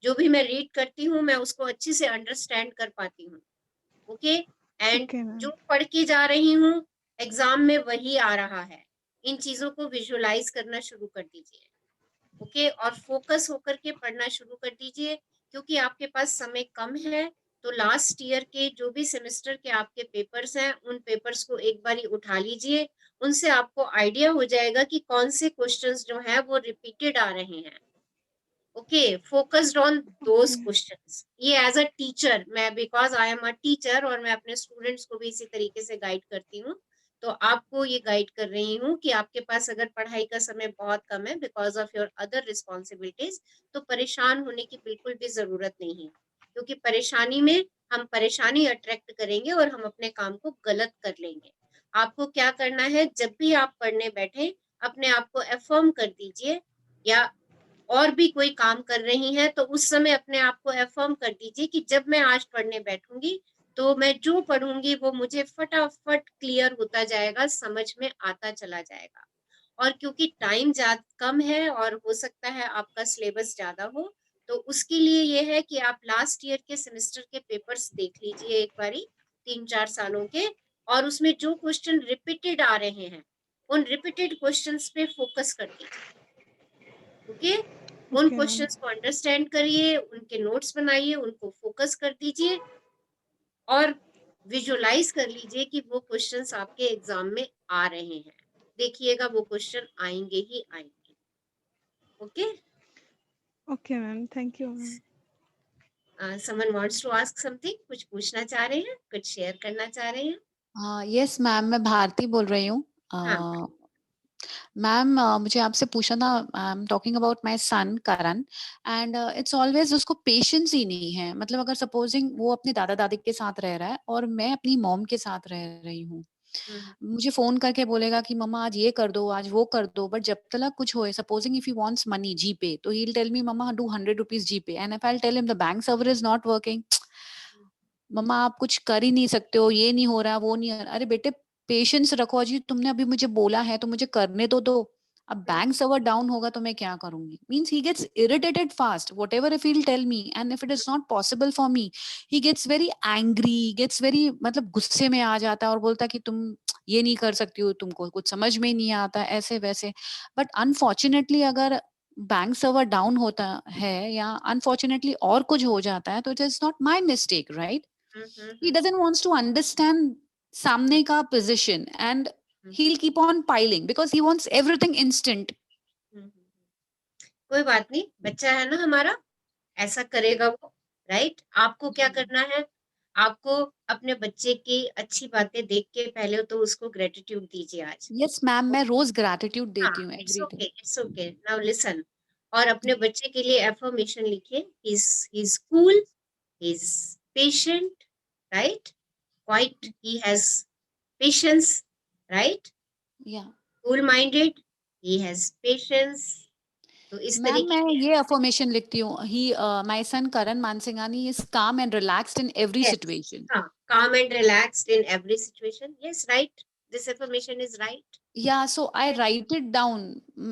जो भी मैं रीड करती हूँ मैं उसको अच्छे से अंडरस्टैंड कर पाती हूँ। ओके, एंड जो पढ़ के जा रही हूँ एग्जाम में वही आ रहा है, इन चीजों को विजुअलाइज करना शुरू कर दीजिए। ओके, और फोकस होकर के पढ़ना शुरू कर दीजिए, क्योंकि आपके पास समय कम है, तो लास्ट ईयर के जो भी सेमेस्टर के आपके पेपर्स हैं उन पेपर्स को एक बारी उठा लीजिए, उनसे आपको आइडिया हो जाएगा कि कौन से क्वेश्चंस जो हैं वो रिपीटेड आ रहे हैं। Okay, focused on those questions. ये एज अ टीचर, मैं because I am a teacher और मैं अपने स्टूडेंट्स को भी इसी तरीके से गाइड करती हूँ, तो आपको ये गाइड कर रही हूँ कि आपके पास अगर पढ़ाई का समय बहुत कम है because of your other responsibilities, तो परेशान होने की बिल्कुल भी जरूरत नहीं है, क्योंकि परेशानी में हम परेशानी अट्रैक्ट करेंगे और हम अपने काम को गलत कर लेंगे। आपको क्या करना है, जब भी आप पढ़ने बैठे अपने आप को अफर्म कर दीजिए, या और भी कोई काम कर रही हैं तो उस समय अपने आप को अफर्म कर दीजिए कि जब मैं आज पढ़ने बैठूंगी तो मैं जो पढ़ूंगी वो मुझे फटाफट क्लियर होता जाएगा, समझ में आता चला जाएगा। और क्योंकि टाइम ज्यादा कम है और हो सकता है आपका सिलेबस ज्यादा हो, तो उसके लिए ये है कि आप लास्ट ईयर के सेमेस्टर के पेपर्स देख लीजिए एक बारी, 3-4 सालों के, और उसमें जो क्वेश्चन रिपीटेड आ रहे हैं उन रिपीटेड क्वेश्चंस पे फोकस कर दीजिए। ओके, उन क्वेश्चंस को अंडरस्टैंड करिए, उनके नोट्स बनाइए, उनको फोकस कर दीजिए, और विजुअलाइज कर लीजिए कि वो क्वेश्चंस आपके एग्जाम में आ रहे हैं। देखिएगा वो क्वेश्चन आएंगे ही आएंगे। Okay okay ma'am, thank you ma'am. Someone wants to ask something, कुछ पूछना चाह रहे हैं, कुछ शेयर करना चाह रहे हैं? यस मैम, मैं भारती बोल रही हूँ। हाँ मैम मुझे आपसे पूछना था, I am talking about my son Karan, and it's always उसको पेशेंस ही नहीं है। मतलब अगर सपोजिंग वो अपने दादा दादी के साथ रह रहा है और मैं अपनी मॉम के साथ रह रही हूँ, मुझे फोन करके बोलेगा कि मम्मा आज ये कर दो, आज वो कर दो, बट जब तक कुछ होए, supposing if he wants money GPay, तो ही विल टेल मी मम्मा do 100 rupees GPay, and if I tell him the bank server is not working, मम्मा आप कुछ कर ही नहीं सकते हो, ये नहीं हो रहा, वो नहीं हो रहा। अरे बेटे पेशेंस रखो, अजी तुमने अभी मुझे बोला है तो मुझे करने तो दो। अब बैंक सर्वर डाउन होगा तो मैं क्या करूंगी? Means he gets irritated fast whatever if he'll tell me, and if it is not possible for me, he gets very angry, gets very, मतलब गुस्से में आ जाता है और बोलता है कि तुम ये नहीं कर सकती हो, तुमको कुछ समझ में ही नहीं आता, ऐसे वैसे। बट अनफॉर्चुनेटली अगर बैंक सर्वर डाउन होता है या अनफॉर्चुनेटली और कुछ हो जाता है तो it is not my mistake, right? He doesn't wants to understand सामने का position and he'll keep on piling because he wants everything instant. कोई बात नहीं, बच्चा है ना हमारा, ऐसा करेगा वो, राइट? आपको क्या करना है? आपको अपने बच्चे की अच्छी बातें देख के पहले तो उसको ग्रेटिट्यूड दीजिए आज। Yes ma'am, मैं रोज gratitude हाँ, देती हूँ it's every okay, day. It's okay, now listen. और अपने बच्चे के लिए एफर्मेशन लिखिए, he is cool, he is patient, right? Quite, he has patience, right? Yeah. Cool minded, he has patience. तो इस मैम तरीके मैं के, ये अफर्मेशन लिखती हूँ, he my son Karan Mansinghani is calm and relaxed in every yes, situation. हाँ, calm and relaxed in every situation. Yes, right. This affirmation is right. Yeah, so I write it down.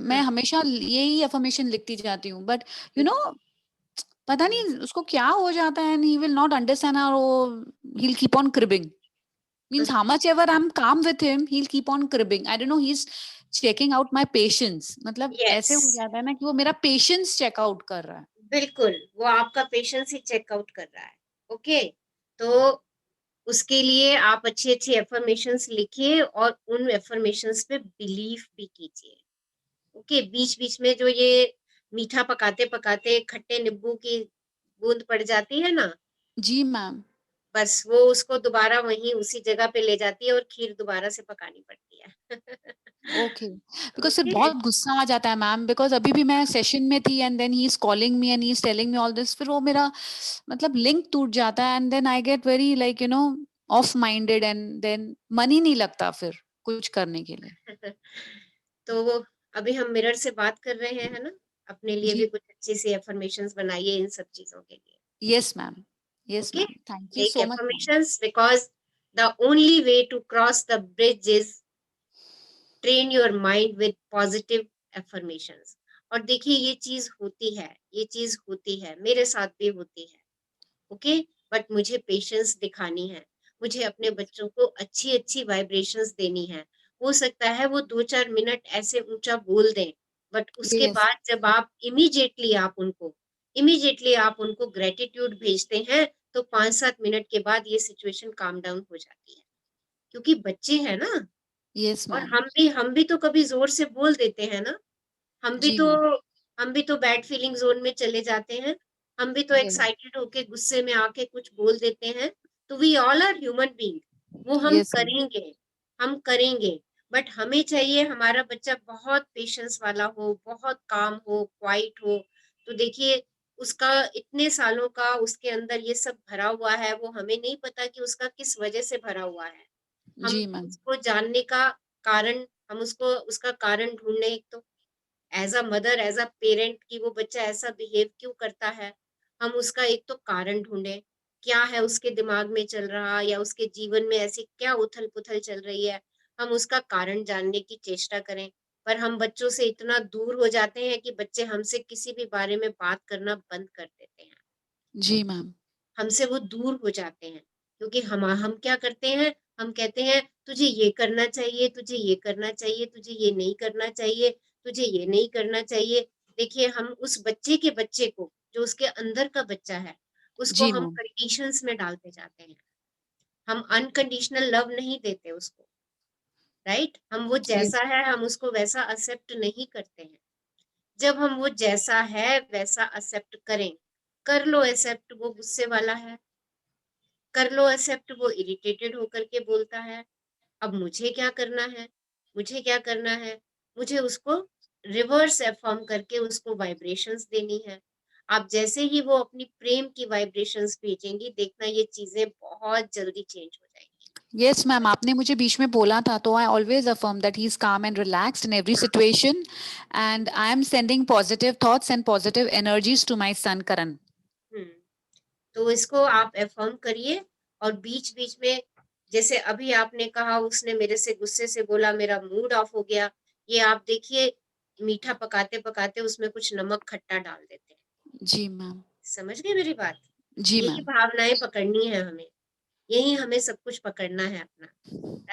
मैं हमेशा यही affirmation लिखती जाती हूँ, but you know पता नहीं उसको क्या हो जाता है, and he will not understand, और he'll keep on cribbing. Means how much ever I'm calm with him, he'll keep on cribbing. I don't know, he's checking out my patience. मतलब ऐसे हो Yes, जाता है ना कि वो मेरा patience check out कर रहा है. बिल्कुल, वो आपका पेशेंस ही चेकआउट कर रहा है। ओके, तो उसके लिए आप अच्छी अच्छी एफर्मेशंस लिखिए और उन एफर्मेशंस पे बिलीव भी कीजिए। ओके, बीच बीच में जो ये मीठा पकाते पकाते खट्टे नींबू की बूंद पड़ जाती है ना, जी मैम. बस वो उसको दोबारा वहीं उसी जगह पे ले जाती है और खीर दोबारा से पकानी पड़ती है। ओके, बिकॉज फिर ओके, बहुत गुस्सा आ जाता है मैम, बिकॉज अभी भी मैं सेशन में थी and then he is calling me and he is telling me all this, फिर वो मेरा मतलब लिंक टूट जाता है and then I get very like off minded, and then मन ही नहीं लगता फिर कुछ करने के लिए. तो वो अभी हम मिरर से बात कर रहे हैं, है ना? अपने लिए भी जी. कुछ अच्छी सी एफर्मेशंस बनाइए इन सब चीजों के लिए। Yes ma'am. Yes Okay, ma'am, thank you make so much ma'am. affirmations because the only way to cross the bridge is train your mind with positive affirmations. और देखिए ये चीज होती है, ये चीज होती है, मेरे साथ भी होती है। ओके, बट मुझे पेशेंस दिखानी है, मुझे अपने बच्चों को अच्छी अच्छी वाइब्रेशंस देनी है। हो सकता है वो 2-4 मिनट ऐसे ऊंचा बोल दें, बट उसके यस. बाद जब आप इमीडिएटली आप उनको ग्रेटिट्यूड भेजते हैं, तो 5-7 मिनट के बाद ये सिचुएशन काम डाउन हो जाती है, क्योंकि बच्चे हैं ना। यस और मैम. हम भी तो कभी जोर से बोल देते हैं ना, हम भी जी तो मैम. हम भी तो बैड फीलिंग जोन में चले जाते हैं, हम भी तो यस. एक्साइटेड होके गुस्से में आके कुछ बोल देते हैं। तो we all are human being, वो यस मैम. हम करेंगे, बट हमें चाहिए हमारा बच्चा बहुत पेशेंस वाला हो, बहुत काम हो, क्वाइट हो। तो देखिए उसका इतने सालों का उसके अंदर ये सब भरा हुआ है, वो हमें नहीं पता कि उसका किस वजह से भरा हुआ है। हम जी मैम. उसको जानने का कारण, हम उसको उसका कारण ढूंढने, एक तो as a mother, as a parent, कि वो बच्चा ऐसा बिहेव क्यों करता है, हम उसका एक तो कारण ढूंढे, क्या है उसके दिमाग में चल रहा, या उसके जीवन में ऐसी क्या उथल पुथल चल रही है, हम उसका कारण जानने की चेष्टा करें। पर हम बच्चों से इतना दूर हो जाते हैं कि बच्चे हमसे किसी भी बारे में बात करना बंद कर देते हैं, जी मैम. हमसे वो दूर हो जाते हैं, क्योंकि हम क्या करते हैं, हम कहते हैं तुझे ये करना चाहिए, तुझे ये करना चाहिए, तुझे ये नहीं करना चाहिए, तुझे ये नहीं करना चाहिए। देखिए हम उस बच्चे को, जो उसके अंदर का बच्चा है, उसको जी हम मैम. कंडीशंस में डालते जाते हैं, हम अनकंडीशनल लव नहीं देते उसको, राइट? हम वो जी. जैसा है हम उसको वैसा एक्सेप्ट नहीं करते हैं। जब हम वो जैसा है वैसा एक्सेप्ट करें, कर लो एक्सेप्ट, वो गुस्से वाला है, कर लो एक्सेप्ट, वो इरिटेटेड होकर के बोलता है। अब मुझे क्या करना है, मुझे क्या करना है, मुझे उसको रिवर्स अफर्म करके उसको वाइब्रेशंस देनी है। आप जैसे ही वो अपनी प्रेम की वाइब्रेशंस भेजेंगी, देखना ये चीजें बहुत जल्दी चेंज हो जाएंगी। Yes, ma'am. आपने मुझे बीच में बोला था, तो I always affirm that he's calm and relaxed in every situation, and I am sending positive thoughts and positive energies to my son Karan. तो इसको आप अफर्म करिए, और बीच बीच में जैसे अभी आपने कहा उसने मेरे से गुस्से से बोला, मेरा मूड ऑफ हो गया, ये आप देखिए मीठा पकाते पकाते उसमें कुछ नमक खट्टा डाल देते हैं। जी मैम। समझ गए मेरी बात? जी यही मैम। भावनाएं पकड़नी है हमें, यही हमें सब कुछ पकड़ना है अपना,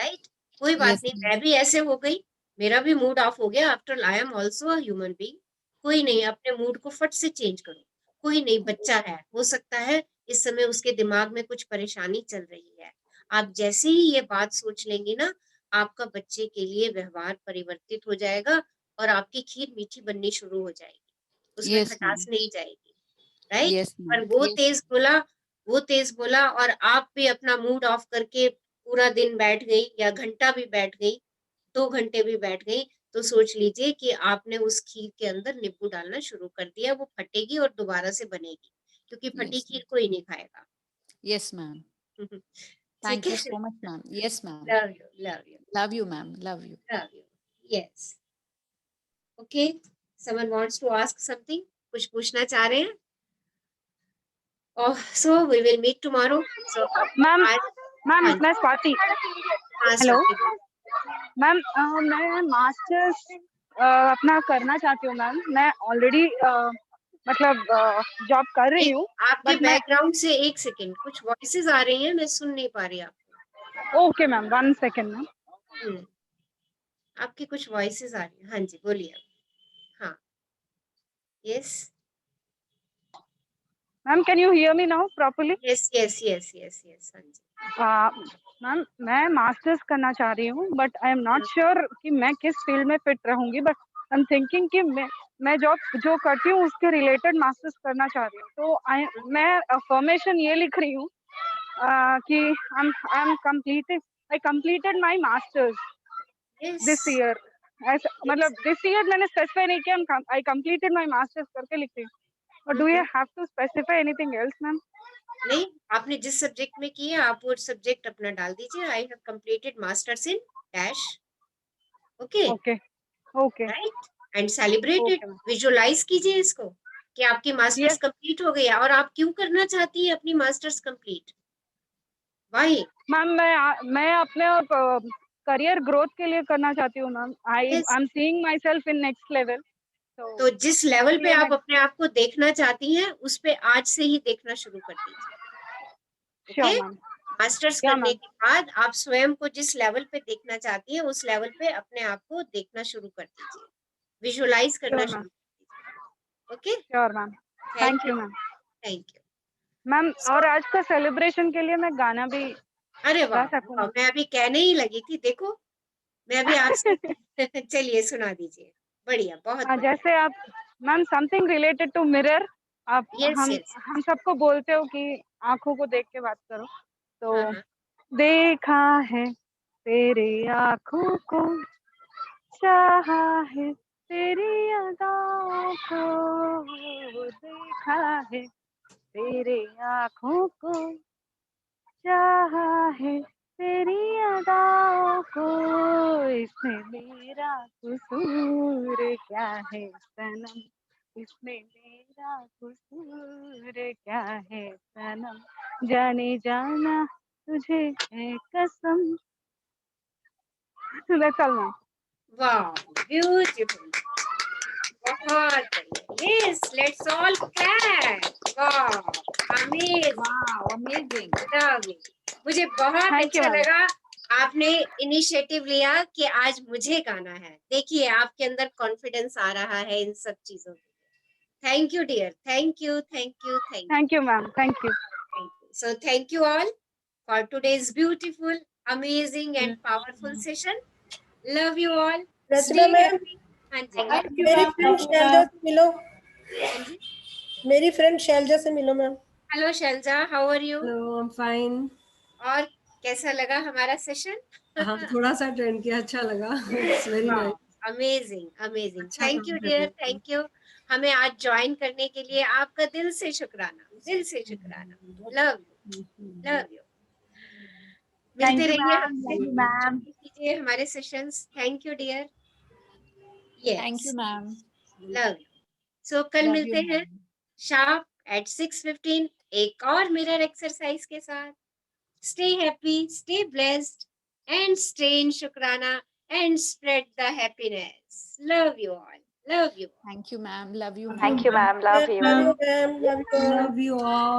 राइट? कोई बात Yes, नहीं, ma'am. मैं भी ऐसे हो गई, मेरा भी मूड ऑफ हो गया, after I am also a human being. कोई नहीं, अपने मूड को फट से चेंज करो। कोई नहीं, बच्चा है, हो सकता है इस समय उसके दिमाग में कुछ परेशानी चल रही है। आप जैसे ही ये बात सोच लेंगी ना, आपका बच्चे के लिए व्यवहार परिवर्तित हो जाएगा और आपकी खीर मीठी बननी शुरू हो जाएगी, उसमें Yes, खटास ma'am. नहीं जाएगी, राइट? Yes, पर ma'am. वो तेज बोला और आप भी अपना मूड ऑफ करके पूरा दिन बैठ गई, या घंटा भी बैठ गई, 2 घंटे भी बैठ गई, तो सोच लीजिए कि आपने उस खीर के अंदर नींबू डालना शुरू कर दिया, वो फटेगी और दोबारा से बनेगी, क्योंकि फटी Yes, खीर ma'am. कोई नहीं खाएगा। Yes, ma'am. ठीक Thank you है? so much, ma'am. Yes, ma'am. Love you, love you, Love you, ma'am. Love you. Love you. Yes, okay. Someone wants to ask something? कुछ पूछना चाह रहे हैं? So we will meet tomorrow. So ma'am आज, ma'am हाँ जी, मैं स्वाति। हाँ हेलो स्वाति बोलिए। मैम, मैं मास्टर्स अपना करना चाहती हूँ मैम। मैं ऑलरेडी मतलब जॉब कर रही हूँ, आपके बट मैं बैकग्राउंड से एक सेकंड, कुछ वॉइसेस आ रही हैं, मैं सुन नहीं पा रही आपको। Okay ma'am, 1 second ma'am. आपकी कुछ वॉइसेस आ रही हैं। हाँ जी, बोलिए। हाँ, yes ma'am, can you hear me now properly? Yes yes yes yes yes, हाँ जी। मैम, मैं मास्टर्स करना चाह रही हूँ, but I am not sure कि मैं किस फील्ड में फिट रहूंगी, बट आई एम थिंकिंग कि मैं जो करती हूँ उसके रिलेटेड मास्टर्स करना चाह रही हूँ। तो मैं अफर्मेशन ये लिख रही हूँ कि I completed my masters this year. मतलब दिस ईयर मैंने स्पेसिफाई नहीं किया, आई कंप्लीटेड माई मास्टर्स करके लिख रही हूँ। Or do you have to specify anything else, ma'am? नहीं, आपने जिस सब्जेक्ट में किया आप वो सब्जेक्ट अपना डाल दीजिए। I have completed masters in dash. Okay okay right, and celebrate it. Visualize कीजिए इसको कि आपकी मास्टर्स कंप्लीट हो गई है। और आप क्यों करना चाहती है अपनी मास्टर्स कंप्लीट? वाई? मैम, मैं अपने करियर ग्रोथ के लिए करना चाहती हूँ ma'am. I am seeing my self in next level. तो जिस लेवल पे आप अपने आप को देखना चाहती हैं उस पे आज से ही देखना शुरू कर दीजिए। ओके, मास्टर्स करने के बाद आप स्वयं को जिस लेवल पे देखना चाहती हैं उस लेवल पे अपने आप को देखना शुरू कर दीजिए, विजुअलाइज करना शुरू कर दीजिए। Okay, sure ma'am, thank you ma'am. Thank you ma'am, और आज का सेलिब्रेशन के लिए मैं गाना भी अरे वाह, मैं अभी कहने ही लगी थी, देखो मैं भी आपसे चलिए सुना दीजिए। बढ़िया, बहुत बढ़िया। जैसे आप ma'am something related to mirror, आप हम सबको बोलते हो कि आंखों को देख के बात करो, तो देखा है तेरी आंखों को, चाहा है तेरी अदाओं को, देखा है तेरी आंखों को, चाहा है तेरी अदाओं को, इसमें मेरा कसूर क्या है सनम, इसमें मेरा कसूर क्या है सनम, जाने जाना तुझे है कसम। That's all, ma'am. Wow, beautiful. बहुत बढ़िया। Yes, let's all clap. Wow, amazing. Wow, amazing. Lovely. मुझे बहुत अच्छा लगा आपने इनिशिएटिव लिया कि आज मुझे गाना है। देखिए आपके अंदर कॉन्फिडेंस आ रहा है इन सब चीजों के। Thank you dear, thank you thank you thank you. Thank you ma'am, thank you. So thank you all for today's beautiful, amazing and powerful session. Love you all. Rachna ma'am, हाँ जी, मेरी फ्रेंड शैलजा से मिलो। मेरी फ्रेंड शैलजा से मिलो ma'am. Hello Shailaja, how are you? Hello, I am fine. और कैसा लगा हमारा सेशन? हाँ, थोड़ा सा अटेंड किया, अच्छा लगा। It's very nice. Amazing amazing, thank you dear, thank you. हमें आज ज्वाइन करने के लिए आपका दिल से शुक्राना, दिल से शुक्राना। Love you, love you. मिलते you, रहिए ma'am. हमसे, Love you, ma'am. कीजिए हमारे sessions. Thank you dear. Thank you, yes, ma'am. Love you. So कल Love मिलते you, हैं ma'am. शार्प एट 6:15 एक और मिरर एक्सरसाइज के साथ। Stay happy, stay blessed and stay in शुक्राना and spread the happiness. Love you all, love you. Thank you, ma'am. Love you, Thank ma'am. you, ma'am. Love you, ma'am. Love you all. Love you all.